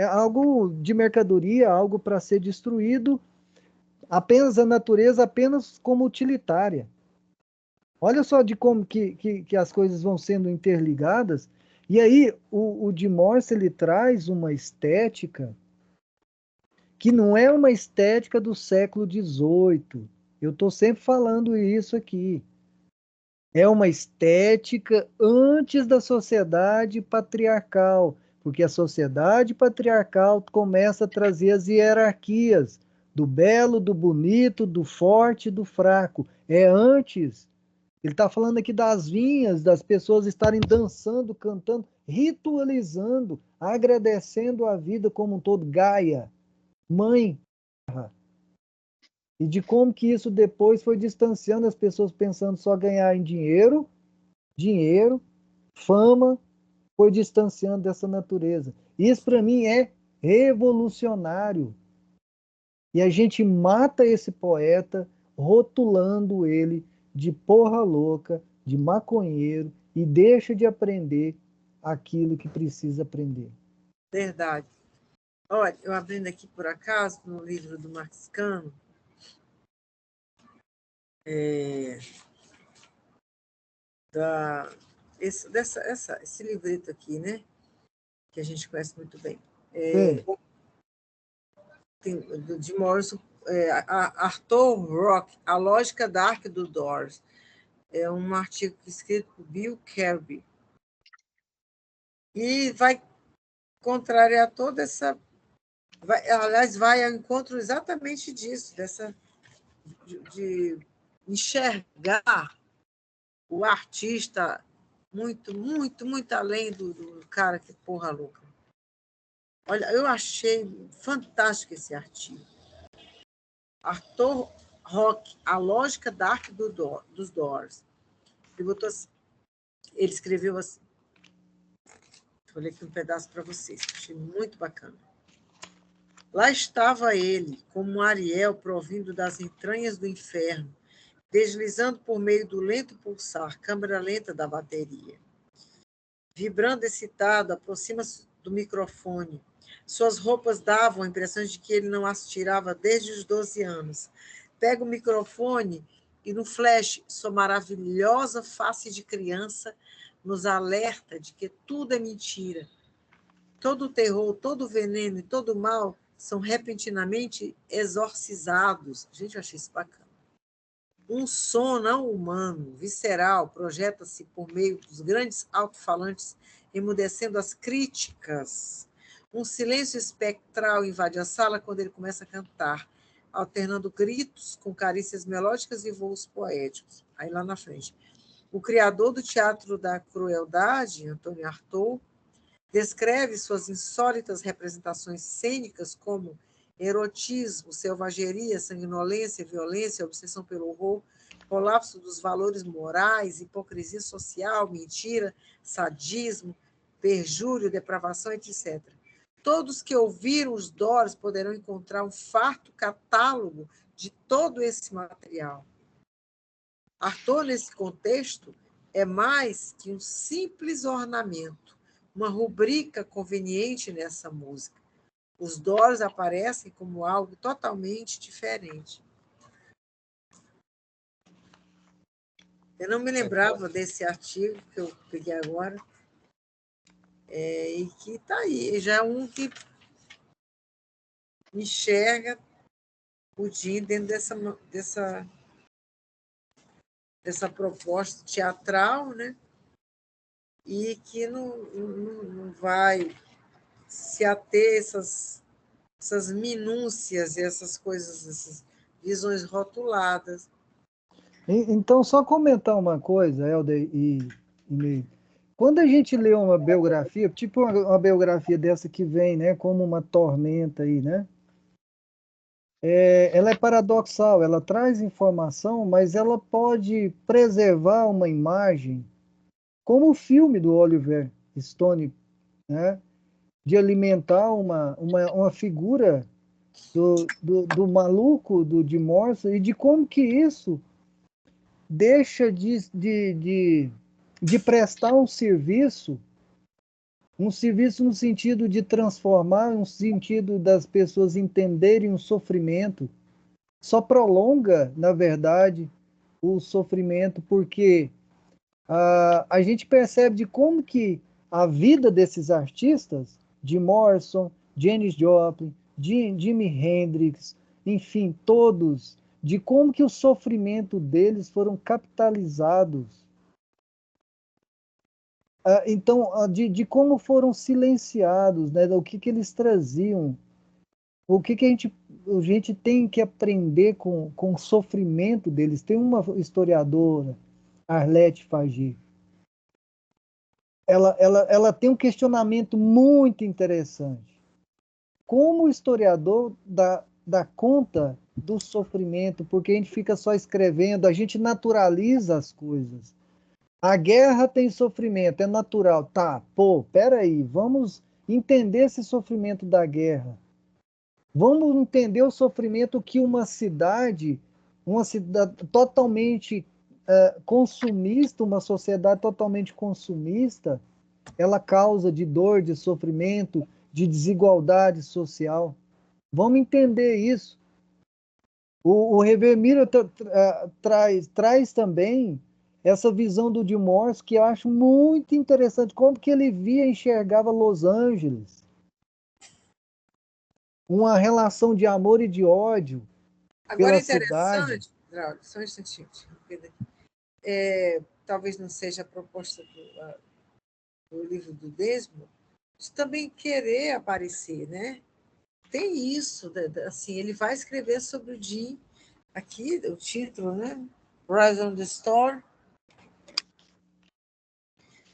algo de mercadoria, algo para ser destruído, apenas a natureza, apenas como utilitária. Olha só de como que as coisas vão sendo interligadas. E aí, o de Morse, ele traz uma estética que não é uma estética do século XVIII. Eu estou sempre falando isso aqui. É uma estética antes da sociedade patriarcal, porque a sociedade patriarcal começa a trazer as hierarquias do belo, do bonito, do forte, do fraco. É antes. Ele está falando aqui das vinhas, das pessoas estarem dançando, cantando, ritualizando, agradecendo a vida como um todo, Gaia, mãe, e de como que isso depois foi distanciando as pessoas pensando só ganhar em dinheiro, fama, foi distanciando dessa natureza. Isso para mim é revolucionário. E a gente mata esse poeta rotulando ele de porra louca, de maconheiro, e deixa de aprender aquilo que precisa aprender. Verdade. Olha, eu abrindo aqui por acaso no livro do Marx Cano, esse livrito aqui, né? Que a gente conhece muito bem. De Morrison, Arthur Rock, A Lógica Dark do Doors. É um artigo escrito por Bill Kirby. E vai contrariar toda essa Aliás, vai ao encontro exatamente disso, de enxergar o artista muito, muito, muito além do cara que porra louca. Olha, eu achei fantástico esse artigo. Arthur Rock, A Lógica Dark dos Doors. Ele escreveu assim. Vou ler aqui um pedaço para vocês, achei muito bacana. Lá estava ele, como um Ariel provindo das entranhas do inferno, deslizando por meio do lento pulsar, câmara lenta da bateria. Vibrando excitado, aproxima-se do microfone. Suas roupas davam a impressão de que ele não as tirava desde os 12 anos. Pega o microfone e, no flash, sua maravilhosa face de criança nos alerta de que tudo é mentira. Todo o terror, todo o veneno e todo o mal são repentinamente exorcizados. Gente, eu achei isso bacana. Um som não humano, visceral, projeta-se por meio dos grandes alto-falantes, emudecendo as críticas. Um silêncio espectral invade a sala quando ele começa a cantar, alternando gritos com carícias melódicas e voos poéticos. Aí lá na frente. O criador do Teatro da Crueldade, Antônio Artaud, descreve suas insólitas representações cênicas como erotismo, selvageria, sanguinolência, violência, obsessão pelo horror, colapso dos valores morais, hipocrisia social, mentira, sadismo, perjúrio, depravação, etc. Todos que ouviram os Doors poderão encontrar um farto catálogo de todo esse material. Arthur, nesse contexto, é mais que um simples ornamento, uma rubrica conveniente nessa música. Os Doors aparecem como algo totalmente diferente. Eu não me lembrava desse artigo que eu peguei agora, e que está aí, já é um que enxerga o Jim dentro dessa proposta teatral, né? E que não vai se ater essas minúcias e essas coisas, essas visões rotuladas. Então, só comentar uma coisa, Helder e Ney. Quando a gente lê uma biografia, tipo uma biografia dessa que vem, né, como uma tormenta aí, né? Ela é paradoxal, ela traz informação, mas ela pode preservar uma imagem, como o filme do Oliver Stone, né? De alimentar uma figura do maluco, do Jim Morrison, e de como que isso deixa de prestar um serviço no sentido de transformar, no sentido das pessoas entenderem o sofrimento, só prolonga, na verdade, o sofrimento, porque a gente percebe de como que a vida desses artistas, de Morrison, Janis Joplin, Jimi Hendrix, enfim, todos, de como que o sofrimento deles foram capitalizados. Então, de como foram silenciados, né? O que eles traziam, o que a gente tem que aprender com o sofrimento deles. Tem uma historiadora, Arlette Farge, ela tem um questionamento muito interessante. Como o historiador dá conta do sofrimento, porque a gente fica só escrevendo, a gente naturaliza as coisas. A guerra tem sofrimento, é natural. Tá, pô, peraí, vamos entender esse sofrimento da guerra. Vamos entender o sofrimento que uma cidade totalmente consumista, uma sociedade totalmente consumista, ela causa de dor, de sofrimento, de desigualdade social. Vamos entender isso. O Rever Miller traz também essa visão do Jim Morrison que eu acho muito interessante, como que ele via e enxergava Los Angeles. Uma relação de amor e de ódio Agora, pela cidade. interessante, Drauzio, só um instantinho, talvez não seja a proposta do livro do Desmond, de também querer aparecer, né? tem isso, assim, ele vai escrever sobre o Jim, aqui o título, né? Rise on the Storm,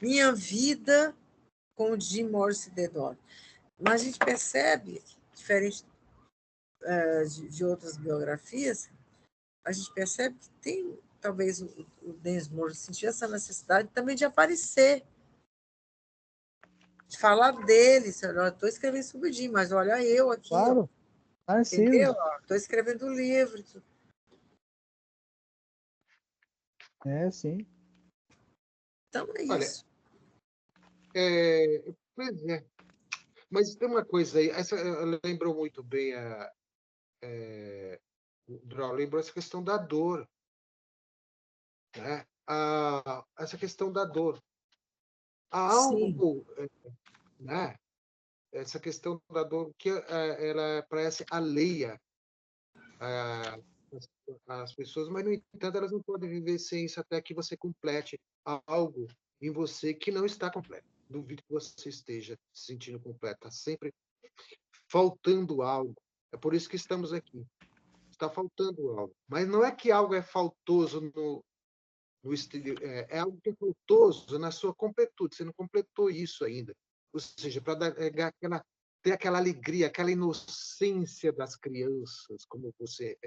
Minha Vida com o Jim Morrison The Dawn. Mas a gente percebe, diferente de outras biografias, a gente percebe que tem, talvez, o Densmore sentiu essa necessidade também de aparecer, de falar dele. Estou escrevendo sobre o Jim, mas olha eu aqui, Claro. Ah, sim. entendeu? Estou escrevendo um livro. É, sim. Então é Olha, isso. pois é. Mas tem uma coisa aí, essa lembrou muito bem o Draw, lembrou essa questão da dor, né? Essa questão da dor. Há Sim, algo, né? Essa questão da dor que ela parece alheia às pessoas, mas, no entanto, elas não podem viver sem isso até que você complete algo em você que não está completo. Duvido que você esteja se sentindo completo. Está sempre faltando algo. É por isso que estamos aqui. Está faltando algo. Mas não é que algo é faltoso no exterior, é algo que é faltoso na sua completude. Você não completou isso ainda. Ou seja, para ter aquela alegria, aquela inocência das crianças, como você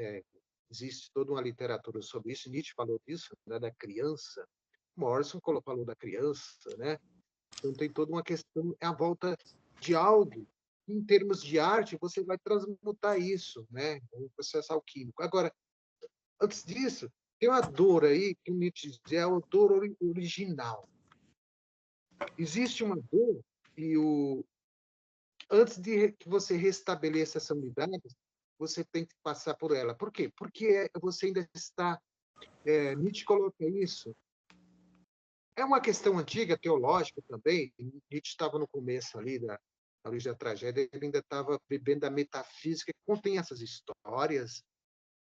existe toda uma literatura sobre isso. Nietzsche falou disso, né, da criança. Morrison falou da criança, né? Então tem toda uma questão à volta de algo. Em termos de arte, você vai transmutar isso, né? Um processo alquímico. Agora, antes disso, tem uma dor aí que o Nietzsche diz, é a dor original. Existe uma dor e antes de que você restabeleça essa unidade, você tem que passar por ela. Por quê? Porque você ainda está... Nietzsche coloca isso. É uma questão antiga, teológica também. Nietzsche estava no começo ali da origem da tragédia, ele ainda estava bebendo da metafísica, que contém essas histórias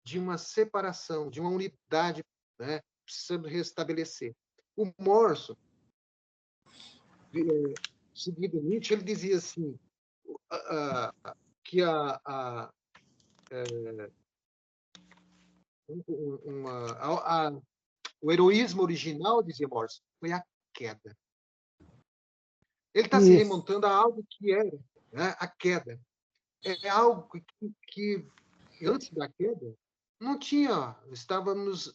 de uma separação, de uma unidade, né, precisando restabelecer. O Morrison, seguindo Nietzsche, ele dizia assim, que o heroísmo original, dizia Morrison, foi a queda. Ele está se Isso. remontando a algo que era, né, a queda. É algo que antes da queda não tinha, estávamos,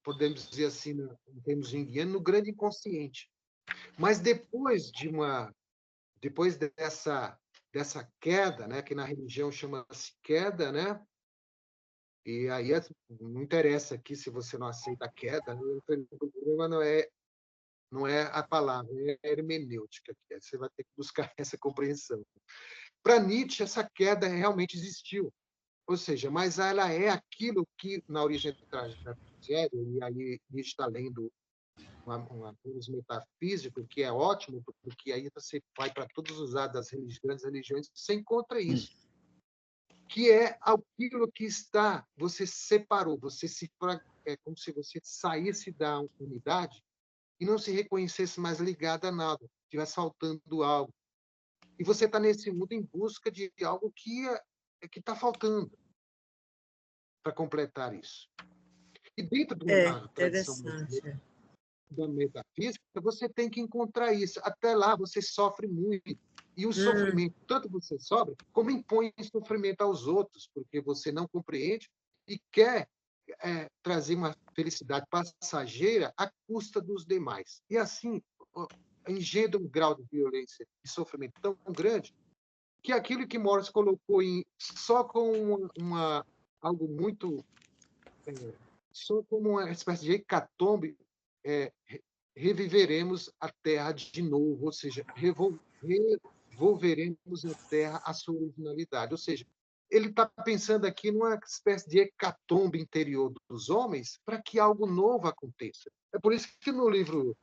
podemos dizer assim, em termos junguianos, no grande inconsciente. Mas depois dessa queda, né, que na religião chama-se queda, né? E aí não interessa aqui se você não aceita a queda, né? O problema não é a palavra, é a hermenêutica. Você vai ter que buscar essa compreensão. Para Nietzsche, essa queda realmente existiu. Ou seja, mas ela é aquilo que, na origem da tragédia, e aí Nietzsche está lendo um apenas metafísico, que é ótimo, porque aí você vai para todos os lados das grandes religiões, você encontra isso, que é aquilo que você separou, é como se você saísse da unidade e não se reconhecesse mais ligado a nada, estivesse faltando algo. E você está nesse mundo em busca de algo que está faltando para completar isso. E dentro de uma tradição interessante. da metafísica, você tem que encontrar isso. Até lá, você sofre muito. E o sofrimento, tanto você sofre, como impõe sofrimento aos outros, porque você não compreende e quer trazer uma felicidade passageira à custa dos demais. E assim, engenha um grau de violência e sofrimento tão grande que aquilo que Morris colocou só com algo muito... só como uma espécie de hecatombe, reviveremos a Terra de novo, ou seja, revolveremos a Terra à sua originalidade. Ou seja, ele está pensando aqui numa espécie de hecatombe interior dos homens para que algo novo aconteça. É por isso que no livro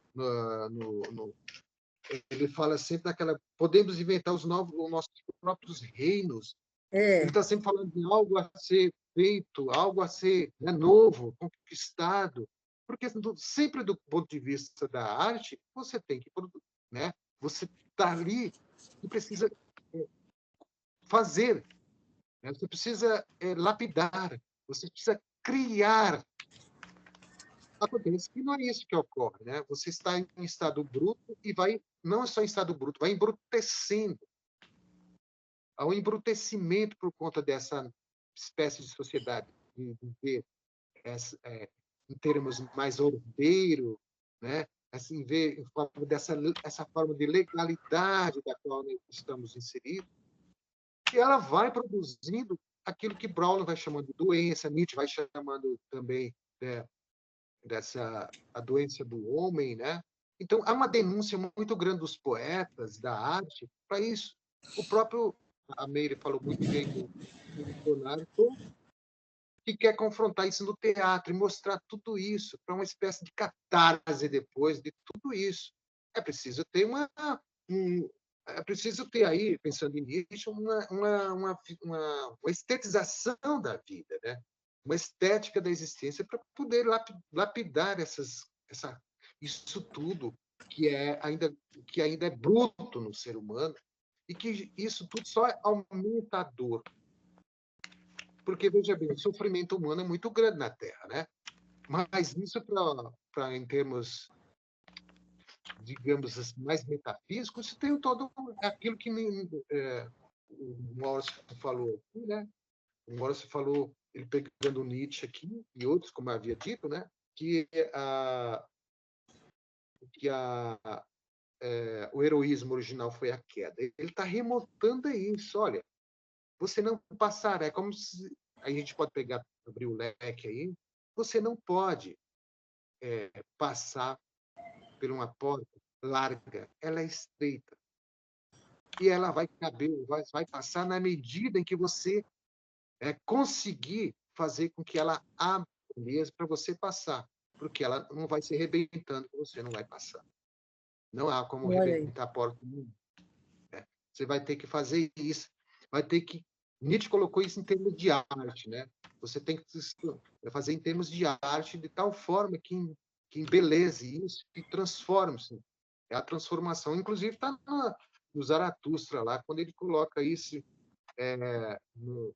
ele fala sempre daquela... Podemos inventar os nossos próprios reinos. Ele está sempre falando de algo a ser feito, algo a ser novo, conquistado. Porque sempre do ponto de vista da arte, você tem que produzir, né? Você está ali e precisa fazer. né? Você precisa lapidar, você precisa criar. Acontece que não é isso que ocorre, né? Você está em estado bruto e vai, não é só em estado bruto, vai embrutecendo. Há um embrutecimento por conta dessa espécie de sociedade, de viver em termos mais ordeiro, né? Assim, ver essa forma de legalidade da qual nós estamos inseridos, e ela vai produzindo aquilo que Brown vai chamando de doença, Nietzsche vai chamando também a doença do homem, né? Então, há uma denúncia muito grande dos poetas, da arte, para isso. O próprio, a Meire falou muito bem do Leonardo, que quer confrontar isso no teatro e mostrar tudo isso para uma espécie de catarse depois de tudo isso. É preciso ter é preciso ter aí, pensando nisso, uma estetização da vida, né? Uma estética da existência para poder lapidar isso tudo que ainda é bruto no ser humano e que isso tudo só aumenta a dor. Porque, veja bem, o sofrimento humano é muito grande na Terra, né? Mas isso, em termos, digamos, mais metafísicos, isso tem todo aquilo que o Morse falou aqui, né? O Morse falou, ele pegando Nietzsche aqui e outros, como eu havia dito, né? Que o heroísmo original foi a queda. Ele está remontando isso. Olha, você não passará. É como se a gente pode abrir o leque aí. Você não pode passar por uma porta larga. Ela é estreita. E ela vai caber, vai passar na medida em que você conseguir fazer com que ela abra mesmo para você passar. Porque ela não vai se arrebentando, você não vai passar. Não há como arrebentar a porta. Você vai ter que fazer isso. Vai ter que... Nietzsche colocou isso em termos de arte, né? Você tem que fazer em termos de arte de tal forma que embeleze isso, que transforme-se. É a transformação. Inclusive, está no Zaratustra, lá, quando ele coloca isso no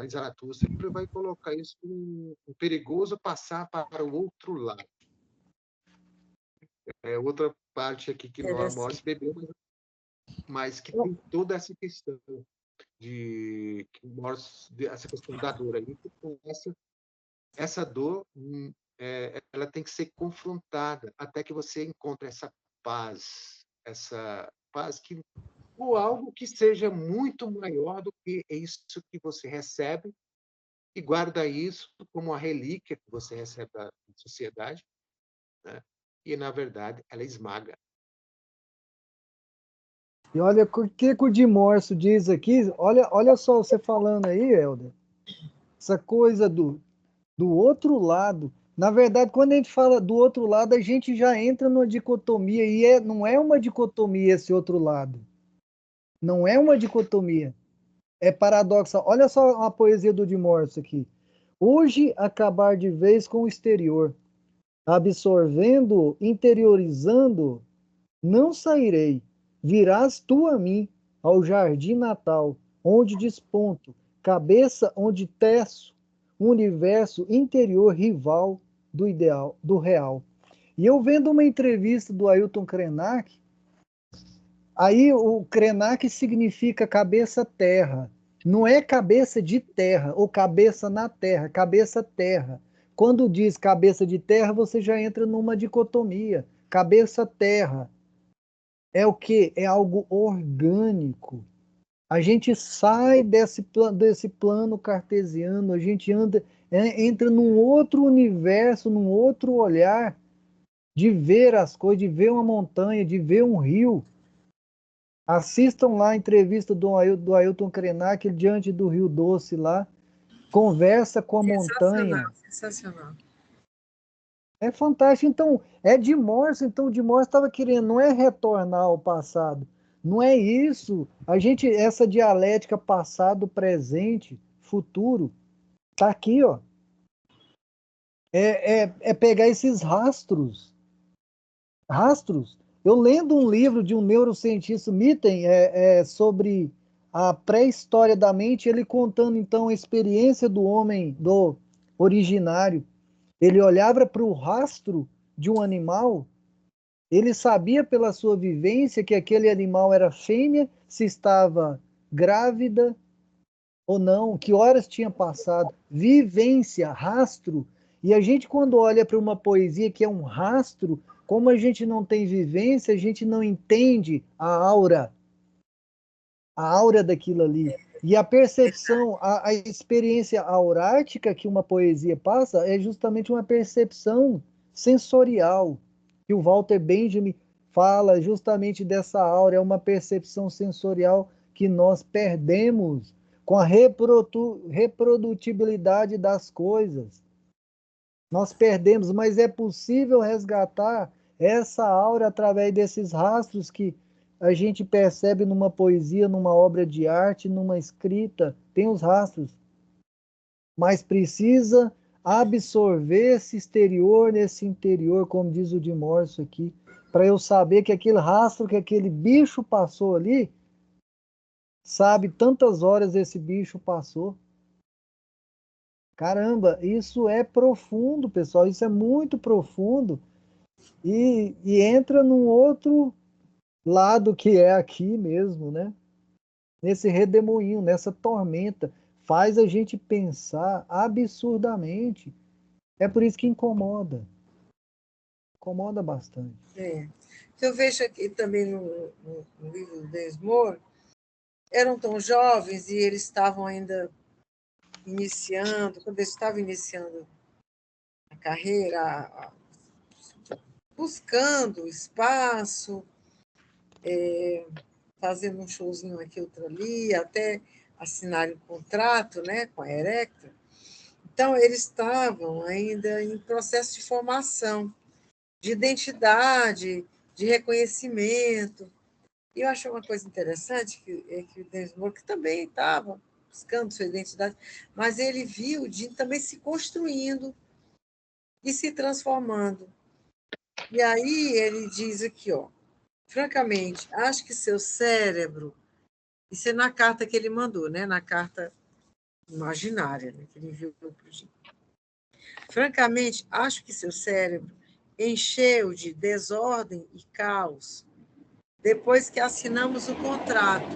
Zaratustra, ele vai colocar isso como um perigoso passar para o outro lado. É outra parte aqui que nós bebeu, mas que tem toda essa questão essa questão da dor aí, essa dor ela tem que ser confrontada até que você encontre essa paz ou algo que seja muito maior do que isso que você recebe e guarda isso como uma relíquia que você recebe da sociedade, né? E na verdade ela esmaga. E olha o que o Jim Morrison diz aqui, olha só você falando aí, Helder, essa coisa do outro lado. Na verdade, quando a gente fala do outro lado, a gente já entra numa dicotomia, e não é uma dicotomia esse outro lado. Não é uma dicotomia. É paradoxal. Olha só a poesia do Jim Morrison aqui. Hoje, acabar de vez com o exterior, absorvendo, interiorizando, não sairei. Virás tu a mim, ao jardim natal, onde desponto, cabeça onde teço, universo interior rival do ideal, do real. E eu vendo uma entrevista do Ailton Krenak, aí o Krenak significa cabeça terra. Não é cabeça de terra ou cabeça na terra, cabeça terra. Quando diz cabeça de terra, você já entra numa dicotomia. Cabeça terra é o que? É algo orgânico. A gente sai desse plano cartesiano, a gente entra num outro universo, num outro olhar de ver as coisas, de ver uma montanha, de ver um rio. Assistam lá a entrevista do Ailton Krenak diante do Rio Doce lá, conversa com a montanha. Sensacional. É fantástico. Então, é de Morse. Então, de Morse estava querendo, não é retornar ao passado. Não é isso. Essa dialética passado, presente, futuro, tá aqui, ó. É pegar esses rastros. Rastros. Eu lendo um livro de um neurocientista, Mitten, sobre a pré-história da mente, ele contando então a experiência do homem, do originário. Ele olhava para o rastro de um animal, ele sabia pela sua vivência que aquele animal era fêmea, se estava grávida ou não, que horas tinha passado. Vivência, rastro. E a gente, quando olha para uma poesia que é um rastro, como a gente não tem vivência, a gente não entende a aura daquilo ali. E a percepção, a experiência aurática que uma poesia passa é justamente uma percepção sensorial, que o Walter Benjamin fala justamente dessa aura, é uma percepção sensorial que nós perdemos com a reprodutibilidade das coisas. Nós perdemos, mas é possível resgatar essa aura através desses rastros que a gente percebe numa poesia, numa obra de arte, numa escrita. Tem os rastros, mas precisa absorver esse exterior nesse interior, como diz o de Morso aqui, para eu saber que aquele rastro que aquele bicho passou ali, sabe tantas horas esse bicho passou. Caramba, isso é profundo, pessoal, isso é muito profundo e entra num outro lado que é aqui mesmo, né? Nesse redemoinho, nessa tormenta, faz a gente pensar absurdamente. É por isso que incomoda bastante. É. Eu vejo aqui também no livro do Desmore, eram tão jovens e eles estavam ainda iniciando, quando eles estavam iniciando a carreira, buscando espaço, fazendo um showzinho aqui, outro ali, até assinarem um contrato, né, com a Erectra. Então, eles estavam ainda em processo de formação, de identidade, de reconhecimento. E eu acho uma coisa interessante que o Dennis Moore, que também estava buscando sua identidade, mas ele viu de também se construindo e se transformando. E aí ele diz aqui, ó, francamente, acho que seu cérebro, isso é na carta que ele mandou, né? Na carta imaginária, né? Que ele enviou para o Jim. Francamente, acho que seu cérebro encheu de desordem e caos depois que assinamos o contrato.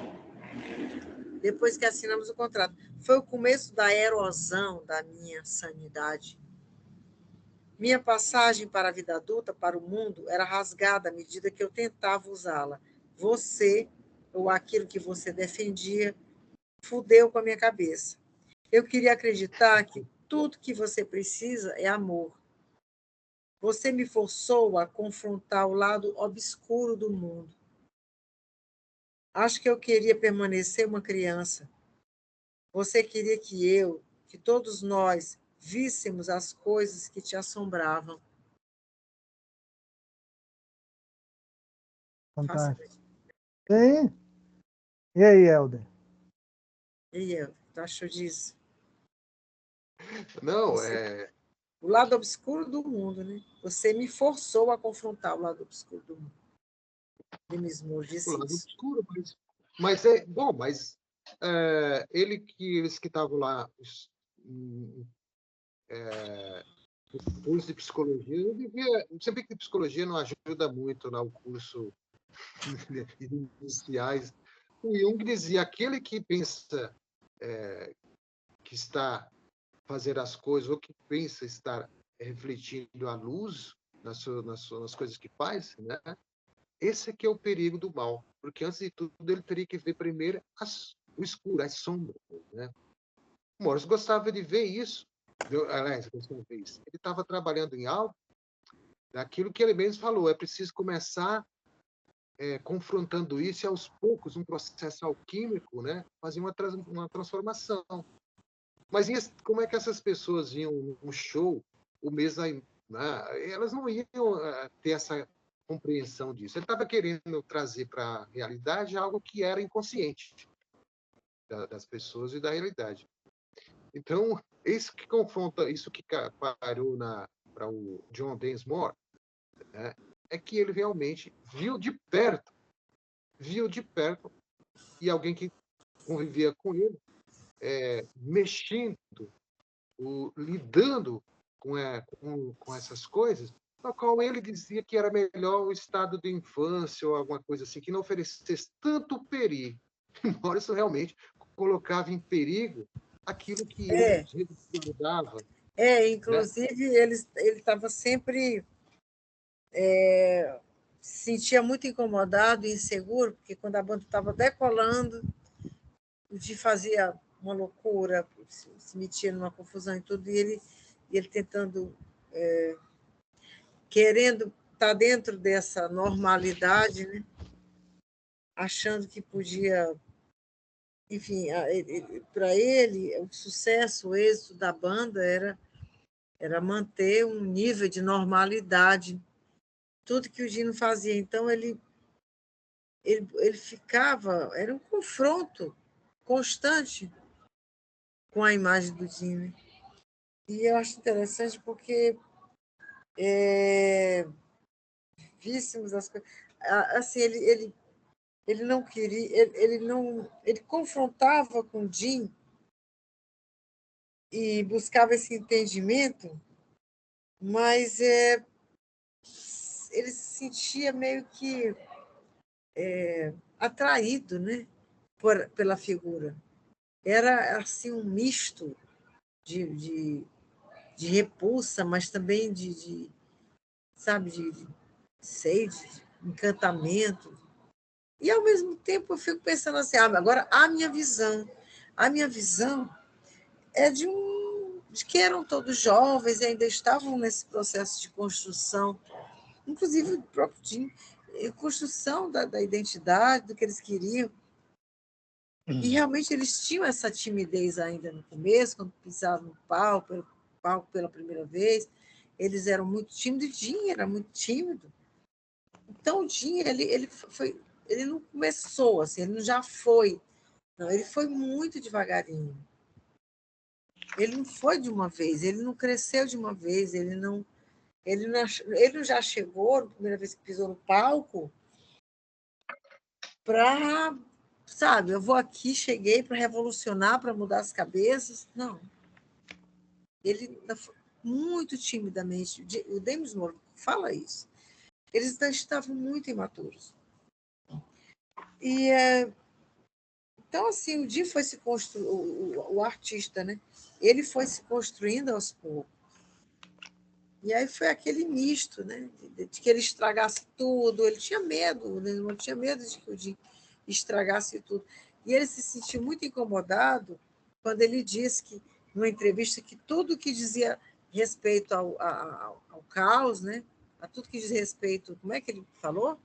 Depois que assinamos o contrato. Foi o começo da erosão da minha sanidade. Minha passagem para a vida adulta, para o mundo, era rasgada à medida que eu tentava usá-la. Você, ou aquilo que você defendia, fudeu com a minha cabeça. Eu queria acreditar que tudo que você precisa é amor. Você me forçou a confrontar o lado obscuro do mundo. Acho que eu queria permanecer uma criança. Você queria que todos nós, víssemos as coisas que te assombravam. Fantástico. Tem? E aí, Helder? E eu, tu achou disso? Não, O lado obscuro do mundo, né? Você me forçou a confrontar o lado obscuro do mundo. Demis Moore o disse lado isso. obscuro, mas é bom, mas eles que estavam lá no curso de psicologia, eu devia, sempre que psicologia não ajuda muito lá o curso iniciais. O Jung dizia aquele que pensa que está fazer as coisas ou que pensa estar refletindo a luz nas coisas que faz, né? Esse aqui é o perigo do mal, porque antes de tudo ele teria que ver primeiro o escuro, as sombras, né? O Morris gostava de ver isso. Aliás, ele estava trabalhando em algo daquilo que ele mesmo falou, é preciso começar confrontando isso e aos poucos, um processo alquímico, né? Fazer uma transformação. Mas como é que essas pessoas iam no show, o mês aí, né? Elas não iam ter essa compreensão disso. Ele estava querendo trazer para a realidade algo que era inconsciente das pessoas e da realidade. Então, isso que confronta, isso que parou para o John Densmore, né, é que ele realmente viu de perto, e alguém que convivia com ele, mexendo, lidando com essas coisas, na qual ele dizia que era melhor o estado de infância ou alguma coisa assim, que não oferecesse tanto perigo. Embora isso realmente colocava em perigo aquilo que ele É, resguardava, né? inclusive ele estava sempre se sentia muito incomodado e inseguro, porque quando a banda estava decolando, o Di fazia uma loucura, se metia numa confusão e tudo, e ele tentando, querendo estar dentro dessa normalidade, né? Achando que podia, enfim, para ele, o sucesso, o êxito da banda era manter um nível de normalidade, tudo que o Dino fazia. Então, ele ficava, era um confronto constante com a imagem do Dino. E eu acho interessante porque víssemos as coisas. Assim, ele não queria, ele não, ele confrontava com o Jim e buscava esse entendimento, mas ele se sentia meio que atraído, né, pela figura. Era assim um misto de repulsa, mas também sabe, de sede, de encantamento. E, ao mesmo tempo, eu fico pensando assim, agora a minha visão é de que eram todos jovens e ainda estavam nesse processo de construção, inclusive o próprio Jim, construção da identidade, do que eles queriam. E realmente eles tinham essa timidez ainda no começo, quando pisavam no palco pela primeira vez. Eles eram muito tímidos, e Jim era muito tímido. Então, o Jim, ele não começou assim, ele não já foi. Não, ele foi muito devagarinho. Ele não foi de uma vez, ele não cresceu de uma vez, ele não já chegou, na primeira vez que pisou no palco, para, sabe, eu vou aqui, cheguei para revolucionar, para mudar as cabeças. Não. Ele muito timidamente, o James Moore fala isso. Eles estavam muito imaturos. E então, assim, o Jim foi se construindo, o artista, né? Ele foi se construindo aos poucos. E aí foi aquele misto, né? De que ele estragasse tudo. Ele tinha medo, né? Ele tinha medo de que o Jim estragasse tudo. E ele se sentiu muito incomodado quando ele disse que, numa entrevista, que tudo que dizia respeito ao caos, né? A tudo que diz respeito, como é que ele falou?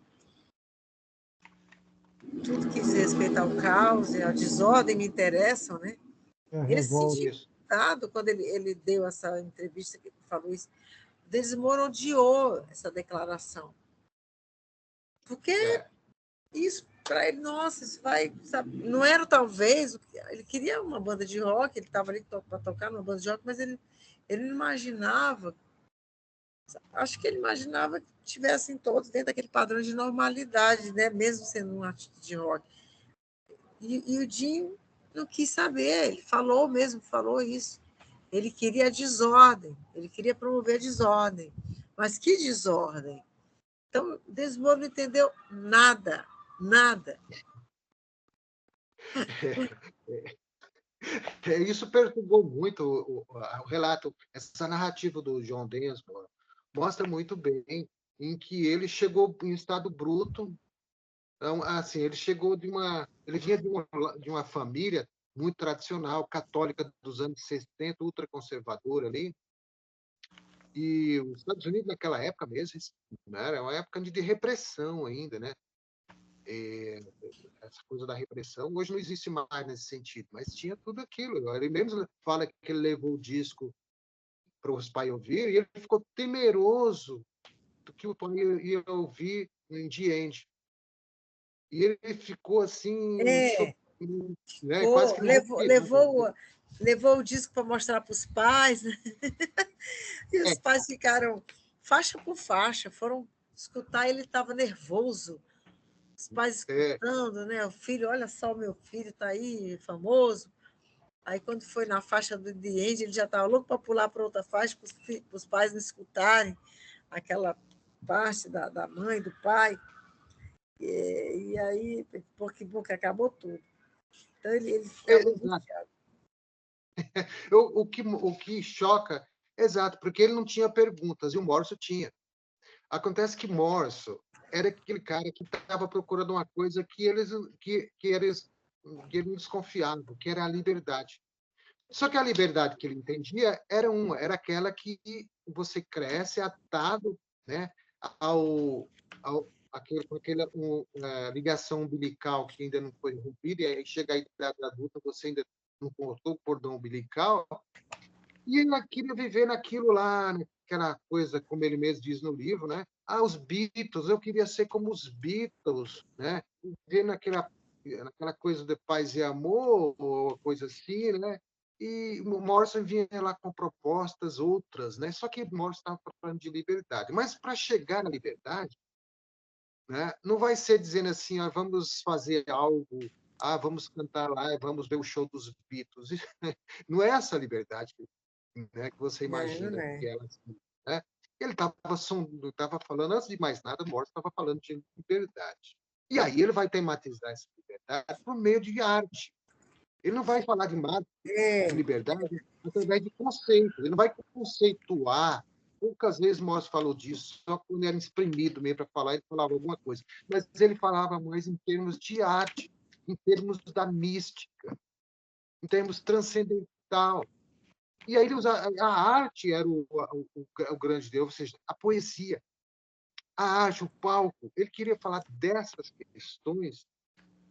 Tudo que diz respeito ao caos e à desordem me interessam, né? É a Ele se revolta. sentiu incomodado quando ele deu essa entrevista, que ele falou isso. Desmoro odiou essa declaração. Porque É, isso, para ele, nossa, isso vai. Sabe, não era talvez. Ele queria uma banda de rock, ele estava ali para tocar numa banda de rock, mas ele não imaginava. Acho que ele imaginava que tivessem todos dentro daquele padrão de normalidade, né? Mesmo sendo um artista de rock. E o Jim não quis saber, ele falou mesmo, falou isso. Ele queria desordem, ele queria promover desordem. Mas que desordem? Então, Desmond não entendeu nada, nada. isso perturbou muito o relato, essa narrativa do John Densmore mostra muito bem em que ele chegou em estado bruto. Então, assim, ele vinha de uma família muito tradicional, católica dos anos 60, ultraconservadora ali, e os Estados Unidos naquela época mesmo, né, era uma época de repressão ainda, né? Essa coisa da repressão hoje não existe mais nesse sentido, mas tinha tudo aquilo. Ele mesmo fala que ele levou o disco para os pais ouvir e ele ficou temeroso do que o pai ia ouvir em The End. E ele ficou assim, né, quase Ficou, que numa pirada. levou o disco para mostrar para os pais, né? E É, os pais ficaram faixa por faixa, foram escutar, ele estava nervoso. os pais É, escutando, né? O filho, olha só, o meu filho está aí, famoso. Aí, quando foi na faixa do The End, ele já estava louco para pular para outra faixa, para os pais não escutarem aquela parte da mãe, do pai. E aí, porque acabou tudo. Então, ele ficava exato. angustiado. O que choca, exato, porque ele não tinha perguntas, e o Morrison tinha. Acontece que Morrison era aquele cara que estava procurando uma coisa que ele desconfiava, que era a liberdade. Só que a liberdade que ele entendia era aquela que você cresce atado, né, com aquela ligação umbilical que ainda não foi rompida, e aí chega a idade adulta, você ainda não cortou o cordão umbilical, e ele queria viver naquilo lá, naquela coisa, como ele mesmo diz no livro, né? Ah, os Beatles, eu queria ser como os Beatles, né? Viver naquela coisa de paz e amor, ou coisa assim, né? E o Morrison vinha lá com propostas outras, né? Só que Morrison estava falando de liberdade. Mas para chegar na liberdade, né? Não vai ser dizendo assim, ah, vamos fazer algo, ah, vamos cantar lá, vamos ver o show dos Beatles. Não é essa a liberdade, né, que você Não, imagina que né? ela, né? Ele estava falando, antes de mais nada, Morse estava falando de liberdade. E aí ele vai tematizar essa liberdade por meio de arte. Ele não vai falar de É, liberdade através de conceitos. Ele não vai conceituar. Poucas vezes Morse falou disso, só quando era espremido mesmo para falar, ele falava alguma coisa. Mas ele falava mais em termos de arte, em termos da mística, em termos transcendental. E aí a arte era o grande Deus, ou seja, a poesia, a arte, o palco. Ele queria falar dessas questões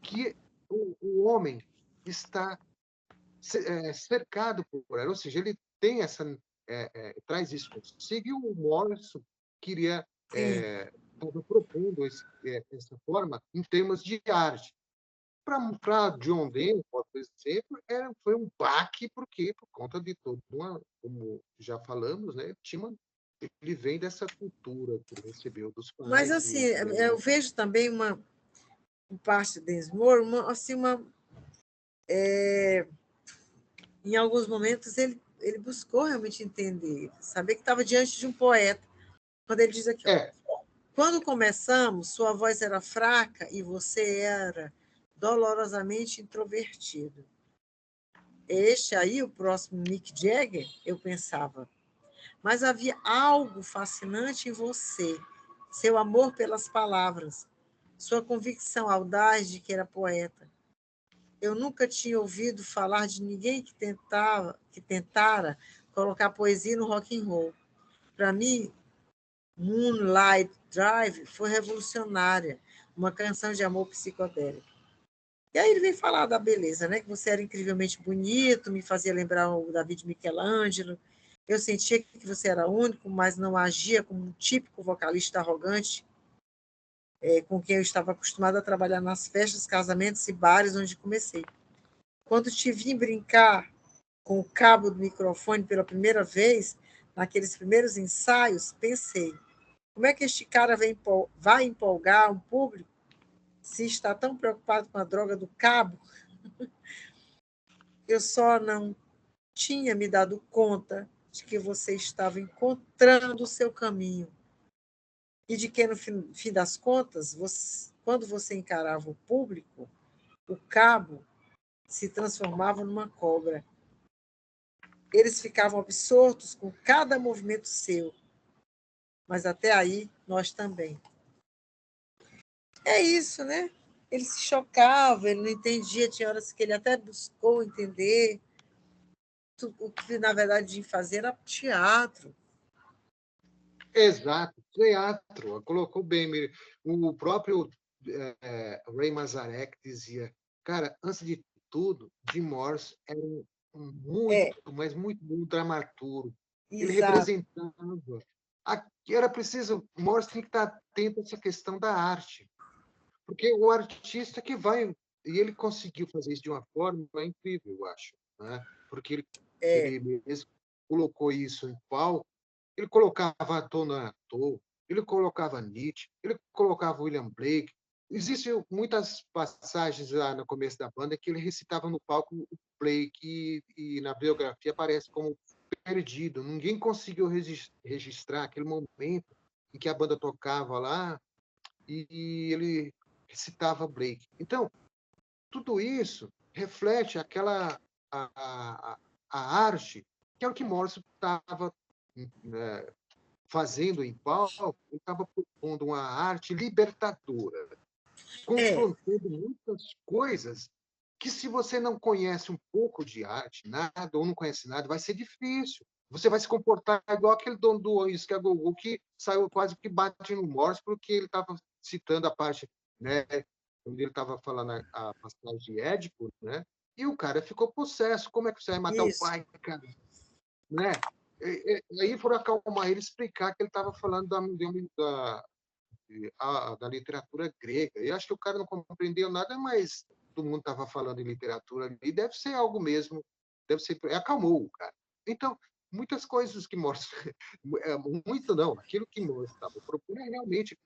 que o homem está cercado por ela, ou seja, ele tem traz isso consigo, e o Morrison queria sim. estava propondo essa forma em termos de arte. Para John Denver, por exemplo, foi um baque, porque por conta de todo como já falamos, né, ele vem dessa cultura que ele recebeu dos Mas, pais assim, e eu vejo também por parte de Densmore, em alguns momentos ele buscou realmente entender, saber que estava diante de um poeta. Quando ele diz aqui, ó, é quando começamos, sua voz era fraca e você era dolorosamente introvertido. Este aí, o próximo Mick Jagger, eu pensava. Mas havia algo fascinante em você, seu amor pelas palavras, sua convicção audaz de que era poeta. Eu nunca tinha ouvido falar de ninguém que tentara colocar poesia no rock and roll. Para mim, Moonlight Drive foi revolucionária, uma canção de amor psicodélico. E aí ele vem falar da beleza, né? Que você era incrivelmente bonito, me fazia lembrar o David Michelangelo. Eu sentia que você era único, mas não agia como um típico vocalista arrogante, com quem eu estava acostumado a trabalhar nas festas, casamentos e bares onde comecei. Quando te vi brincar com o cabo do microfone pela primeira vez, naqueles primeiros ensaios, pensei: como é que este cara vai empolgar um público se está tão preocupado com a droga do cabo? Eu só não tinha me dado conta de que você estava encontrando o seu caminho e de que, no fim das contas, quando você encarava o público, o cabo se transformava numa cobra. Eles ficavam absortos com cada movimento seu, mas até aí nós também. É isso, né? Ele se chocava, ele não entendia, tinha horas que ele até buscou entender. O que, na verdade, de fazer era teatro. exato, teatro, colocou bem. O próprio Ray Manzarek dizia, cara, antes de tudo, Jim Morrison era muito, É, mas muito bom dramaturgo. Ele exato. representava. Era preciso, Morrison tem que estar atento a essa questão da arte, porque o artista que vai, e ele conseguiu fazer isso de uma forma incrível, eu acho, né? Porque É, ele mesmo colocou isso em palco, ele colocava ator, ele colocava Nietzsche, ele colocava William Blake, Existem muitas passagens lá no começo da banda que ele recitava no palco o Blake e na biografia aparece como perdido. Ninguém conseguiu registrar aquele momento em que a banda tocava lá e ele recitava Blake. Então, tudo isso reflete aquela a arte que é o que Morrison estava fazendo em palco. Ele estava propondo uma arte libertadora, É, confrontando muitas coisas que, se você não conhece um pouco de arte, nada, ou não conhece nada, vai ser difícil. Você vai se comportar igual aquele dono do Oasis, que é Gogô, que saiu quase que bate no Morse, porque ele estava citando a parte, né, onde ele estava falando a passagem de Édipo, né? E o cara ficou possesso. Como é que você vai matar o isso. pai, cara? Né? Aí foram acalmar ele, explicar que ele estava falando da literatura grega. Eu acho que o cara não compreendeu nada, mas todo mundo estava falando em literatura ali. Deve ser algo mesmo, deve ser. Acalmou o cara. Então, muitas coisas que mostram. Muito não, aquilo que Morse estava propondo é realmente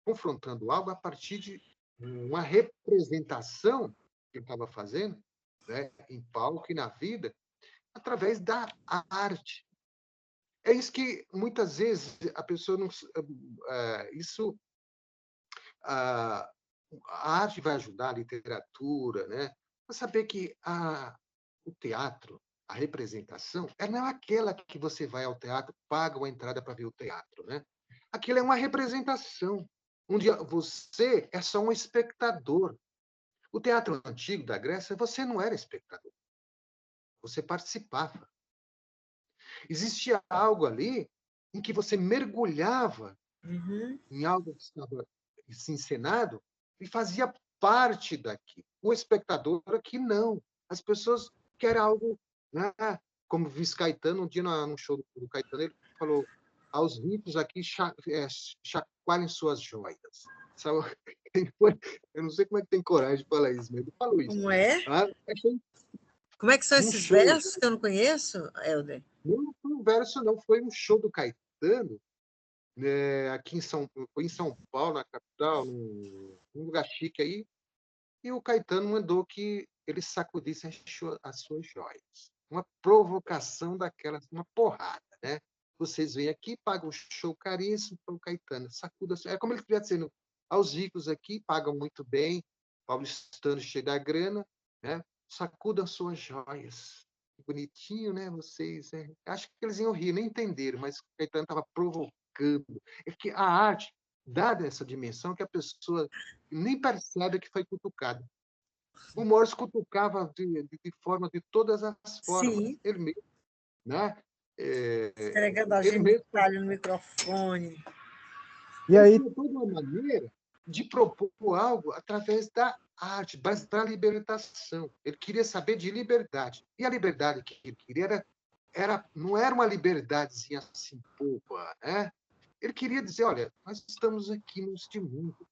confrontando algo a partir de uma representação que ele estava fazendo, né, em palco e na vida, através da arte. É isso que muitas vezes a pessoa não. Isso a, a arte vai ajudar, a literatura, né? Para saber que o teatro, a representação, ela não é aquela que você vai ao teatro, paga uma entrada para ver o teatro, né? Aquilo é uma representação, onde você é só um espectador. O teatro antigo da Grécia, você não era espectador, você participava. Existia algo ali em que você mergulhava Uhum. em algo que estava encenado e fazia parte daqui. O espectador aqui não. As pessoas querem algo, né? Como Viz Caetano, um dia no show do Caetano, ele falou: aos ricos aqui chacoalhem suas joias. Eu não sei como é que tem coragem de falar isso, mas ele falou isso. Como é? Como é que são Um esses show, versos que eu não conheço, Helder? não foi um verso, não, foi um show do Caetano, aqui foi em São Paulo, na capital, num lugar chique aí, e o Caetano mandou que ele sacudisse as suas joias. Uma provocação daquelas, uma porrada, né? Vocês vêm aqui, pagam um show caríssimo para o Caetano, sacuda. É como ele estivesse dizendo, aos ricos aqui, pagam muito bem, paulistano cheio da grana, né? Sacudam suas joias. Que bonitinho, né? Vocês. Né? Acho que eles iam rir, nem entenderam, mas o Caetano estava provocando. É que a arte, dada essa dimensão, que a pessoa nem percebe que foi cutucada. O Morse cutucava de forma, de todas as formas. Sim, Ele mesmo, né? esfregando a Ele mesmo, genitália no microfone. E ele aí, tinha toda uma maneira de propor algo através da arte, mas para a libertação. Ele queria saber de liberdade. E a liberdade que ele queria não era uma liberdadezinha assim, boba, né? Ele queria dizer, olha, nós estamos aqui neste mundo,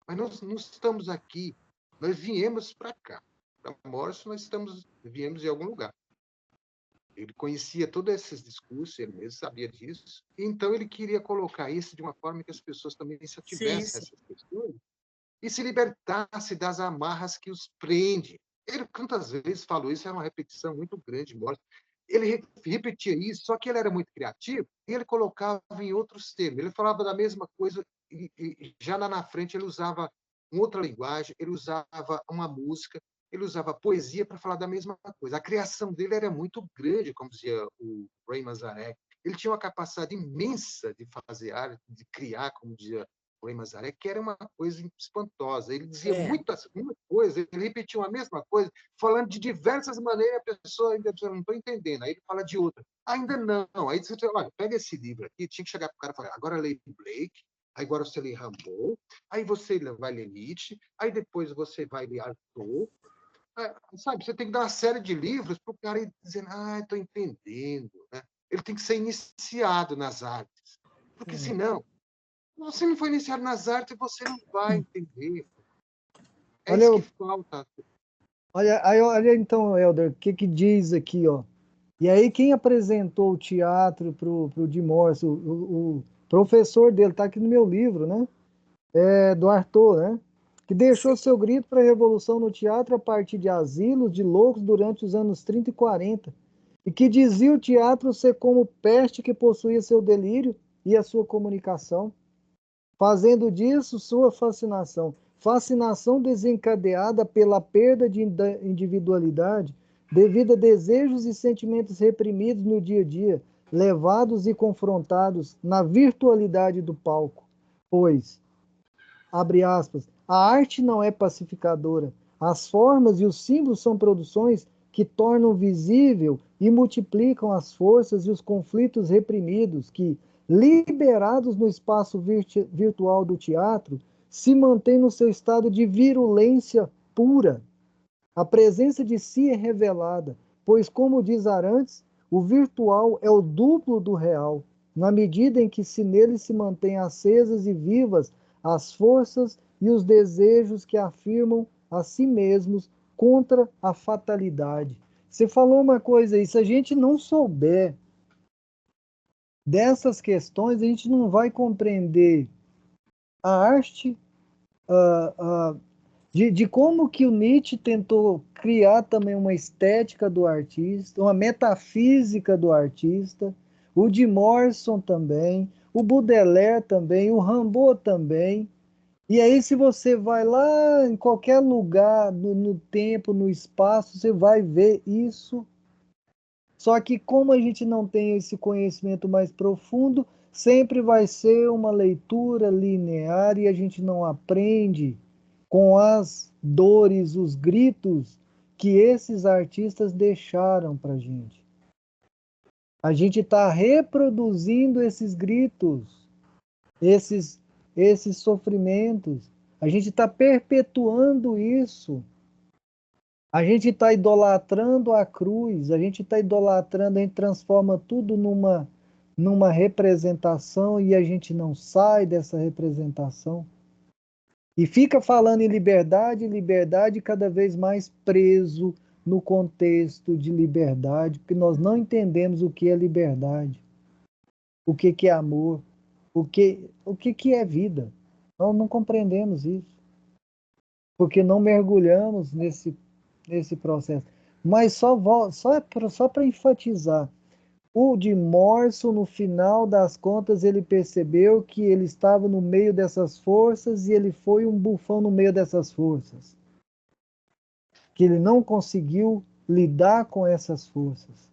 mas nós não estamos aqui, nós viemos para cá. Para Morrison, viemos de algum lugar. Ele conhecia todos esses discursos, ele mesmo sabia disso, então ele queria colocar isso de uma forma que as pessoas também se Sim, ativessem a sim. essas questões e se libertasse das amarras que os prende. Ele tantas vezes falou isso, era uma repetição muito grande, Morrison. Ele repetia isso, só que ele era muito criativo e ele colocava em outros termos. Ele falava da mesma coisa e já lá na frente ele usava uma outra linguagem, ele usava uma música, ele usava poesia para falar da mesma coisa. A criação dele era muito grande, como dizia o Ray Manzarek. Ele tinha uma capacidade imensa de fazer arte, de criar, como dizia o Ray Manzarek, que era uma coisa espantosa. Ele dizia muita coisa, ele repetia a mesma coisa, falando de diversas maneiras, a pessoa ainda não estou entendendo. Aí ele fala de outra. Ainda não. Aí você fala, olha, pega esse livro aqui, tinha que chegar para o cara e falar, agora lê Blake, agora você lê Rimbaud, aí você vai ler Nietzsche, aí depois você vai ler Arthur, sabe, você tem que dar uma série de livros para o cara ir dizendo, estou entendendo. Né? Ele tem que ser iniciado nas artes. Porque senão, se você não for iniciado nas artes, você não vai entender. É olha, isso que falta. olha então, Helder, o que que diz aqui, ó. E aí quem apresentou o teatro pro Jim Morrison, o professor dele, tá aqui no meu livro, né? do Arthur, né? Que deixou seu grito para a revolução no teatro a partir de asilos de loucos durante os anos 30 e 40, e que dizia o teatro ser como peste que possuía seu delírio e a sua comunicação, fazendo disso sua fascinação. Fascinação desencadeada pela perda de individualidade devido a desejos e sentimentos reprimidos no dia a dia, levados e confrontados na virtualidade do palco. Pois, abre aspas, a arte não é pacificadora. As formas e os símbolos são produções que tornam visível e multiplicam as forças e os conflitos reprimidos que, liberados no espaço virtual do teatro, se mantêm no seu estado de virulência pura. A presença de si é revelada, pois, como diz Arantes, o virtual é o duplo do real, na medida em que se nele se mantêm acesas e vivas as forças e os desejos que afirmam a si mesmos contra a fatalidade. Você falou uma coisa aí, se a gente não souber dessas questões, a gente não vai compreender a arte, de como que o Nietzsche tentou criar também uma estética do artista, uma metafísica do artista, o de Morrison também, o Baudelaire também, o Rimbaud também. E aí, se você vai lá em qualquer lugar, no tempo, no espaço, você vai ver isso. Só que como a gente não tem esse conhecimento mais profundo, sempre vai ser uma leitura linear e a gente não aprende com as dores, os gritos que esses artistas deixaram para a gente. A gente está reproduzindo esses gritos, esses, esses sofrimentos. A gente está perpetuando isso. A gente está idolatrando a cruz, a gente está idolatrando, a gente transforma tudo numa representação e a gente não sai dessa representação. E fica falando em liberdade, liberdade, cada vez mais preso no contexto de liberdade, porque nós não entendemos o que é liberdade, o que é amor, o que é vida. Nós não compreendemos isso, porque não mergulhamos nesse processo. Mas só para enfatizar, o de Morrison, no final das contas, ele percebeu que ele estava no meio dessas forças e ele foi um bufão no meio dessas forças. Que ele não conseguiu lidar com essas forças.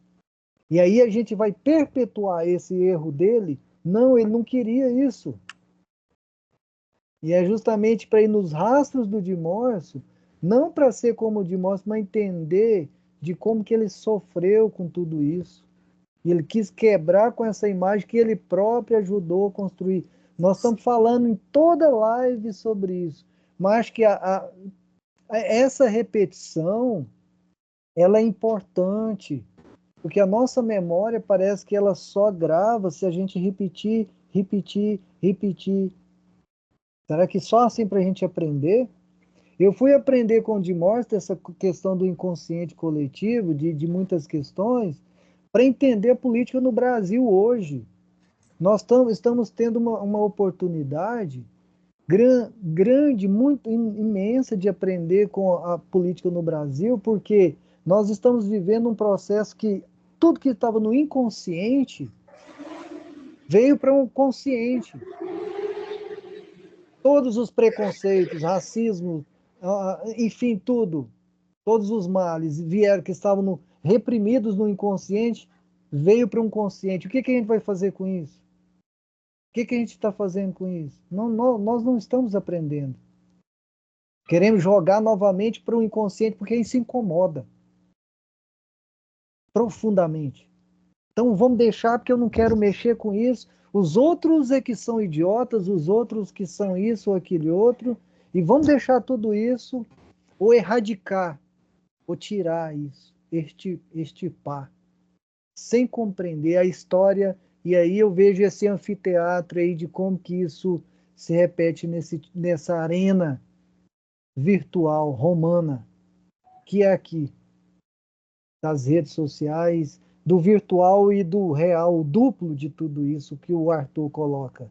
E aí a gente vai perpetuar esse erro dele? Não, ele não queria isso. E é justamente para ir nos rastros do de Morrison, não para ser como o de Morrison, mas entender de como que ele sofreu com tudo isso. E ele quis quebrar com essa imagem que ele próprio ajudou a construir. Nós estamos falando em toda live sobre isso. Mas acho que essa repetição, ela é importante. Porque a nossa memória parece que ela só grava se a gente repetir, repetir, repetir. Será que só assim para a gente aprender? Eu fui aprender com o de Morse essa questão do inconsciente coletivo, de muitas questões, para entender a política no Brasil hoje. Nós estamos tendo uma oportunidade grande, muito imensa de aprender com a política no Brasil, porque nós estamos vivendo um processo que tudo que estava no inconsciente veio para um consciente. Todos os preconceitos, racismo, enfim, tudo, todos os males vieram que estavam reprimidos no inconsciente, veio para um consciente. O que a gente vai fazer com isso? O que a gente está fazendo com isso? Nós não estamos aprendendo. Queremos jogar novamente para o inconsciente porque isso incomoda profundamente. Então vamos deixar porque eu não quero mexer com isso. Os outros é que são idiotas, os outros que são isso ou aquele outro, e vamos deixar tudo isso ou erradicar, ou tirar isso, extirpar, sem compreender a história. E aí eu vejo esse anfiteatro aí de como que isso se repete nessa arena virtual romana, que é aqui, das redes sociais, do virtual e do real, o duplo de tudo isso que o Arthur coloca.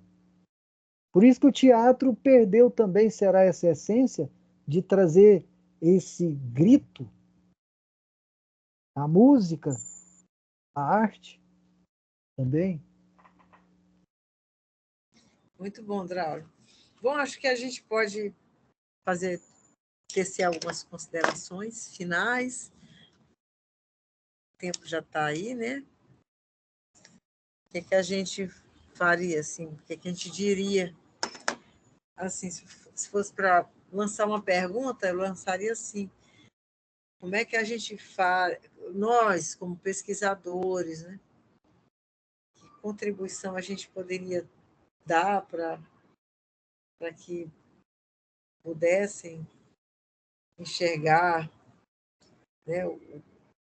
Por isso que o teatro perdeu também, será essa essência de trazer esse grito, a música, a arte também. Muito bom, Draulio. Bom, acho que a gente pode fazer, tecer algumas considerações finais. O tempo já está aí, né? O que a gente faria, assim? O que a gente diria? Assim, se fosse para lançar uma pergunta, eu lançaria assim: como é que a gente faz, nós, como pesquisadores, né? Que contribuição a gente poderia dar para que pudessem enxergar, né, o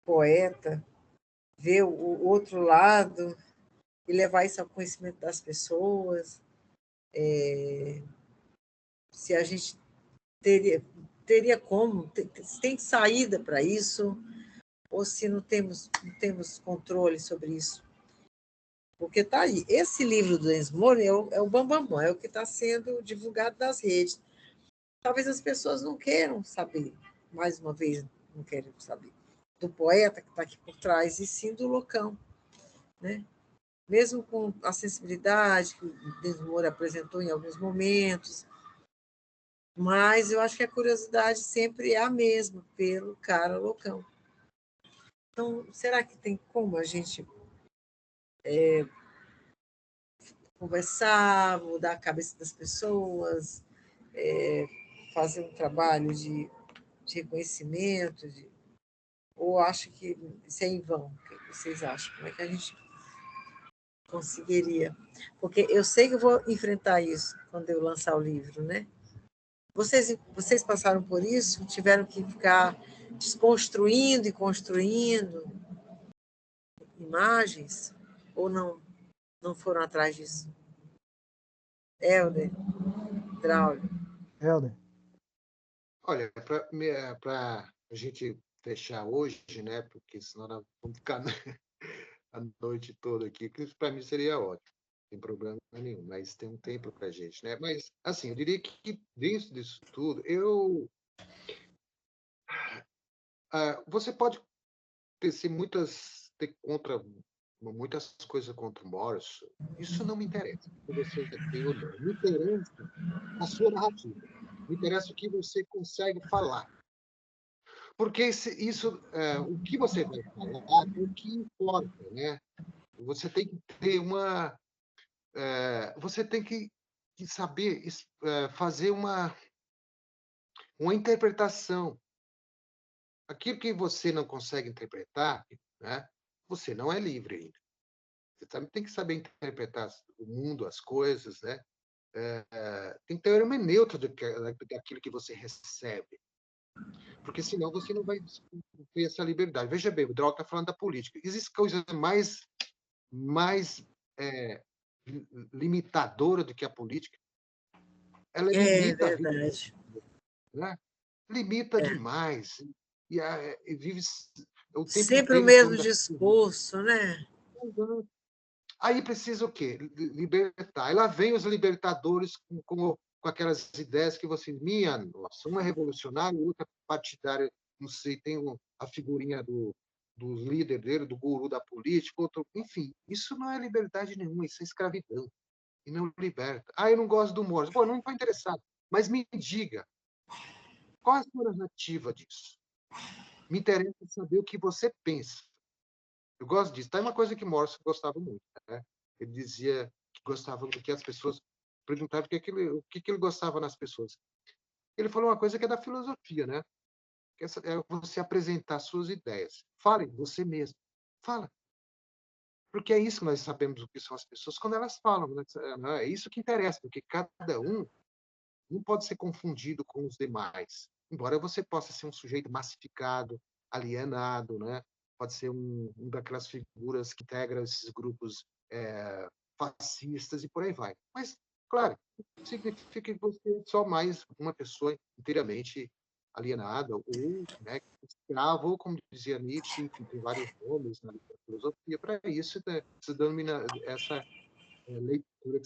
poeta, ver o outro lado e levar isso ao conhecimento das pessoas? Se a gente teria como, se tem saída para isso, ou se não temos controle sobre isso. Porque está aí. Esse livro do Ensmore é o Bambambam, é o que está sendo divulgado nas redes. Talvez as pessoas não queiram saber, mais uma vez, não querem saber, do poeta que está aqui por trás, e sim do Loucão, né? Mesmo com a sensibilidade que o Ensmore apresentou em alguns momentos, mas eu acho que a curiosidade sempre é a mesma, pelo cara Loucão. Então, será que tem como a gente conversar, mudar a cabeça das pessoas, fazer um trabalho de reconhecimento, ou acha que isso é em vão? O que vocês acham? Como é que a gente conseguiria? Porque eu sei que eu vou enfrentar isso quando eu lançar o livro, né? Vocês passaram por isso? Tiveram que ficar desconstruindo e construindo imagens? Ou não foram atrás disso? Helder, Draulio. Helder. Olha, para a gente fechar hoje, né? Porque senão nós vamos ficar a noite toda aqui, que isso para mim seria ótimo, não tem problema nenhum, mas tem um tempo para a gente, né? Mas, assim, eu diria que dentro disso tudo, você pode ter contra muitas coisas contra o Morrison, isso não me interessa, se você tem ou não. Me interessa a sua narrativa, me interessa o que você consegue falar. Porque o que você vai falar é o que importa, né? Você tem que ter você tem que saber fazer uma interpretação. Aquilo que você não consegue interpretar, né? Você não é livre ainda. Você também tem que saber interpretar o mundo, as coisas, né? Tem que ter uma hermenêutica daquilo que você recebe. Porque senão você não vai ter essa liberdade. Veja bem, o Drauzio está falando da política. Existe coisa mais limitadora do que a política? Ela É limita a vida, verdade. né? Limita demais. E vive o tempo Sempre o inteiro em torno mesmo da discurso, né? política. Aí precisa o quê? Libertar. E lá vem os libertadores com aquelas ideias que você, minha nossa, uma é revolucionária, outra partidária, não sei, tem a figurinha do líder dele, do guru da política, outro, enfim, isso não é liberdade nenhuma, isso é escravidão. E não liberta. Ah, eu não gosto do Morris. Pô, não estou interessado. Mas me diga, qual é a sua narrativa disso? Me interessa saber o que você pensa. Eu gosto disso. Tá? É uma coisa que Morris gostava muito. Né? Ele dizia que gostava do que as pessoas perguntavam o que ele gostava nas pessoas. Ele falou uma coisa que é da filosofia, né? Que é você apresentar suas ideias. Fale você mesmo. Fala. Porque é isso que nós sabemos o que são as pessoas quando elas falam. Né? É isso que interessa, porque cada um não pode ser confundido com os demais. Embora você possa ser um sujeito massificado, alienado, né? Pode ser um daquelas figuras que integram esses grupos fascistas e por aí vai. Mas, claro, significa que você é só mais uma pessoa inteiramente alienada ou, né, escravo, ou como dizia Nietzsche, enfim, tem vários nomes na filosofia para isso, né, se denomina essa leitura,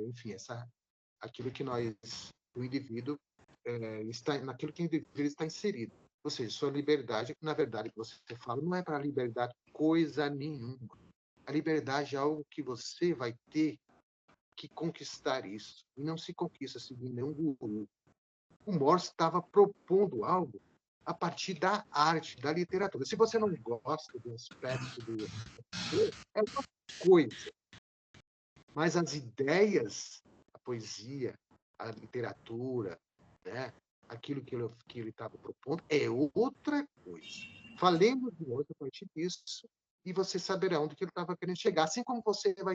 enfim, essa aquilo que o indivíduo naquilo que o indivíduo está inserido. Ou seja, sua liberdade, na verdade, que você fala, não é para a liberdade coisa nenhuma. A liberdade é algo que você vai ter que conquistar isso. E não se conquista seguindo nenhum guru. O Morse estava propondo algo a partir da arte, da literatura. Se você não gosta do aspecto é uma coisa. Mas as ideias, a poesia, a literatura, né? Aquilo que ele estava propondo é outra coisa. Falemos de outra a partir disso e você saberá onde que ele estava querendo chegar. Assim como você vai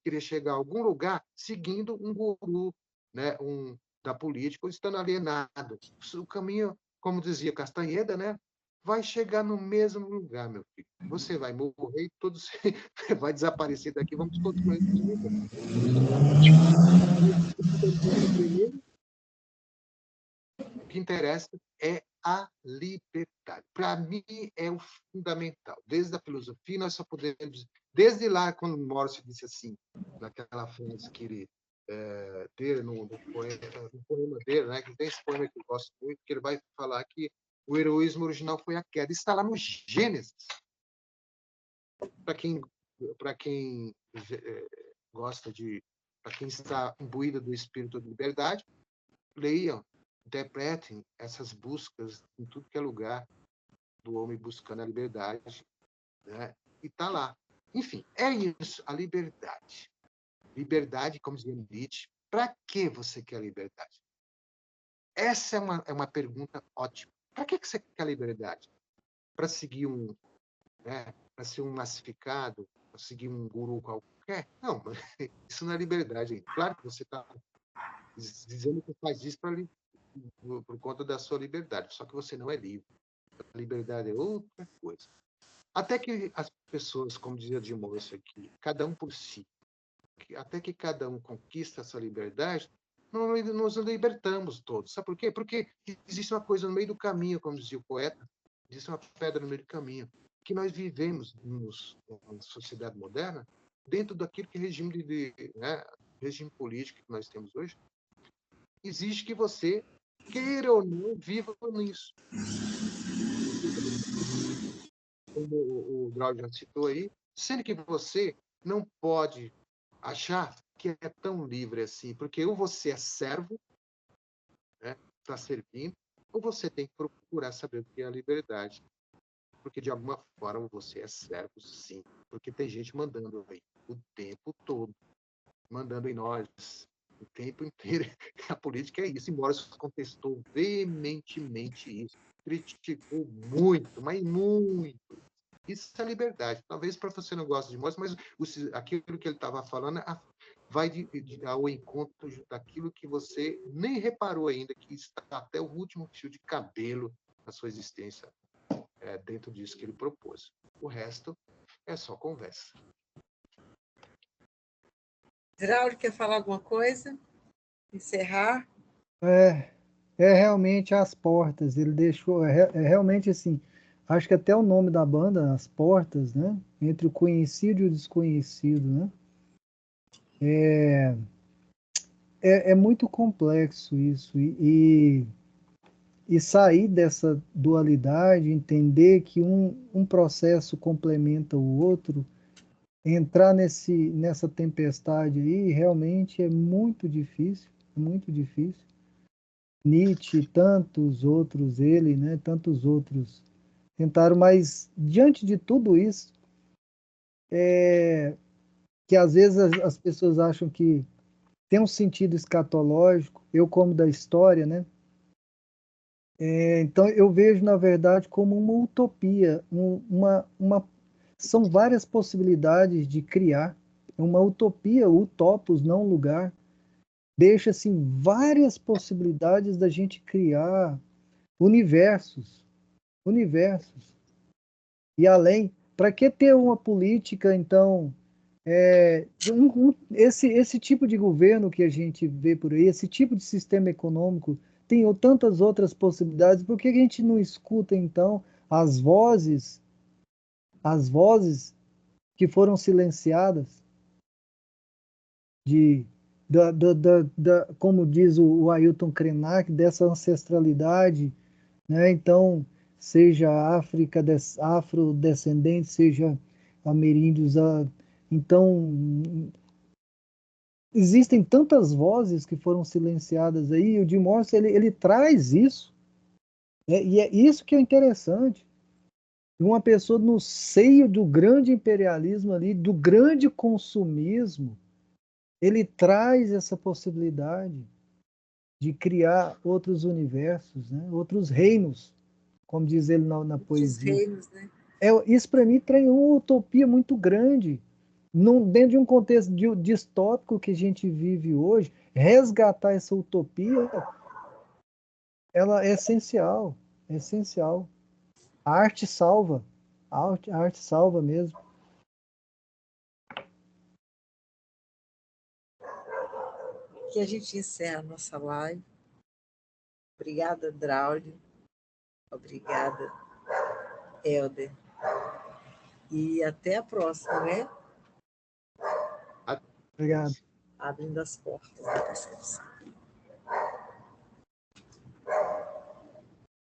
querer chegar a algum lugar seguindo um guru, né? Da política, ou estando alienado. O caminho, como dizia Castanheda, né? Vai chegar no mesmo lugar, meu filho. Você vai morrer e tudo vai desaparecer daqui. Vamos continuar esse lugar. O que interessa é a liberdade. Para mim, é o fundamental. Desde a filosofia, nós só podemos... Desde lá, quando Morse disse assim, naquela frase que ele ter no poema dele, né? Que tem esse poema que eu gosto muito, que ele vai falar que o heroísmo original foi a queda. Está lá no Gênesis. Para quem gosta de... Para quem está imbuído do espírito de liberdade, leiam, interpretem essas buscas em tudo que é lugar do homem buscando a liberdade, né? E está lá. Enfim, é isso, a liberdade. Liberdade, como dizia Nietzsche, para que você quer liberdade? Essa é uma pergunta ótima. Para que você quer liberdade? Para seguir né? Para ser um massificado, para seguir um guru qualquer? Não, isso não é liberdade. Claro que você está dizendo que faz isso por conta da sua liberdade, só que você não é livre. A liberdade é outra coisa. Até que as pessoas, como dizia de Morse aqui, cada um por si, até que cada um conquista essa liberdade, nós nos libertamos todos. Sabe por quê? Porque existe uma coisa no meio do caminho, como dizia o poeta, existe uma pedra no meio do caminho, que nós vivemos na sociedade moderna, dentro daquilo que é regime político que nós temos hoje, exige que você, queira ou não, viva nisso. Como o Grau já citou aí, sendo que você não pode achar que é tão livre assim, porque ou você é servo, né, está servindo, ou você tem que procurar saber o que é a liberdade. Porque, de alguma forma, você é servo, sim. Porque tem gente mandando aí o tempo todo, mandando em nós o tempo inteiro. A política é isso, embora se contestou veementemente isso. Criticou muito, mas muito. Isso é liberdade. Talvez para você não goste de Morse, mas aquilo que ele estava falando vai ao encontro daquilo que você nem reparou ainda, que está até o último fio de cabelo na sua existência, dentro disso que ele propôs. O resto é só conversa. Draulio, quer falar alguma coisa? Encerrar? É realmente As Portas. Ele deixou, realmente assim, acho que até o nome da banda, As Portas, né? Entre o conhecido e o desconhecido, né? É muito complexo isso. E sair dessa dualidade, entender que um processo complementa o outro, entrar nessa tempestade aí, realmente é muito difícil, muito difícil. Nietzsche, tantos outros, ele, né, tantos outros tentaram, mas diante de tudo isso, que às vezes as pessoas acham que tem um sentido escatológico, eu como da história, né? Então eu vejo, na verdade, como uma utopia, são várias possibilidades de criar uma utopia, o topos, não lugar, deixa assim várias possibilidades da gente criar universos, universos. E além, para que ter uma política, então, esse tipo de governo que a gente vê por aí, esse tipo de sistema econômico, tem tantas outras possibilidades, por que a gente não escuta, então, as vozes que foram silenciadas de como diz o Ailton Krenak, dessa ancestralidade, né? Então, seja afrodescendente, seja ameríndios, então existem tantas vozes que foram silenciadas aí, e o Jim Morrison ele traz isso, né? E é isso que é interessante. Uma pessoa no seio do grande imperialismo ali, do grande consumismo, ele traz essa possibilidade de criar outros universos, né? Outros reinos, como diz ele na Outros poesia. reinos, né? Isso para mim tem uma utopia muito grande. Dentro de um contexto distópico que a gente vive hoje, resgatar essa utopia, ela é essencial, é essencial. A arte salva, a arte salva mesmo. Que a gente encerra a nossa live. Obrigada, Draulio. Obrigada, Helder. E até a próxima, né? Obrigado. Abrindo as portas da percepção.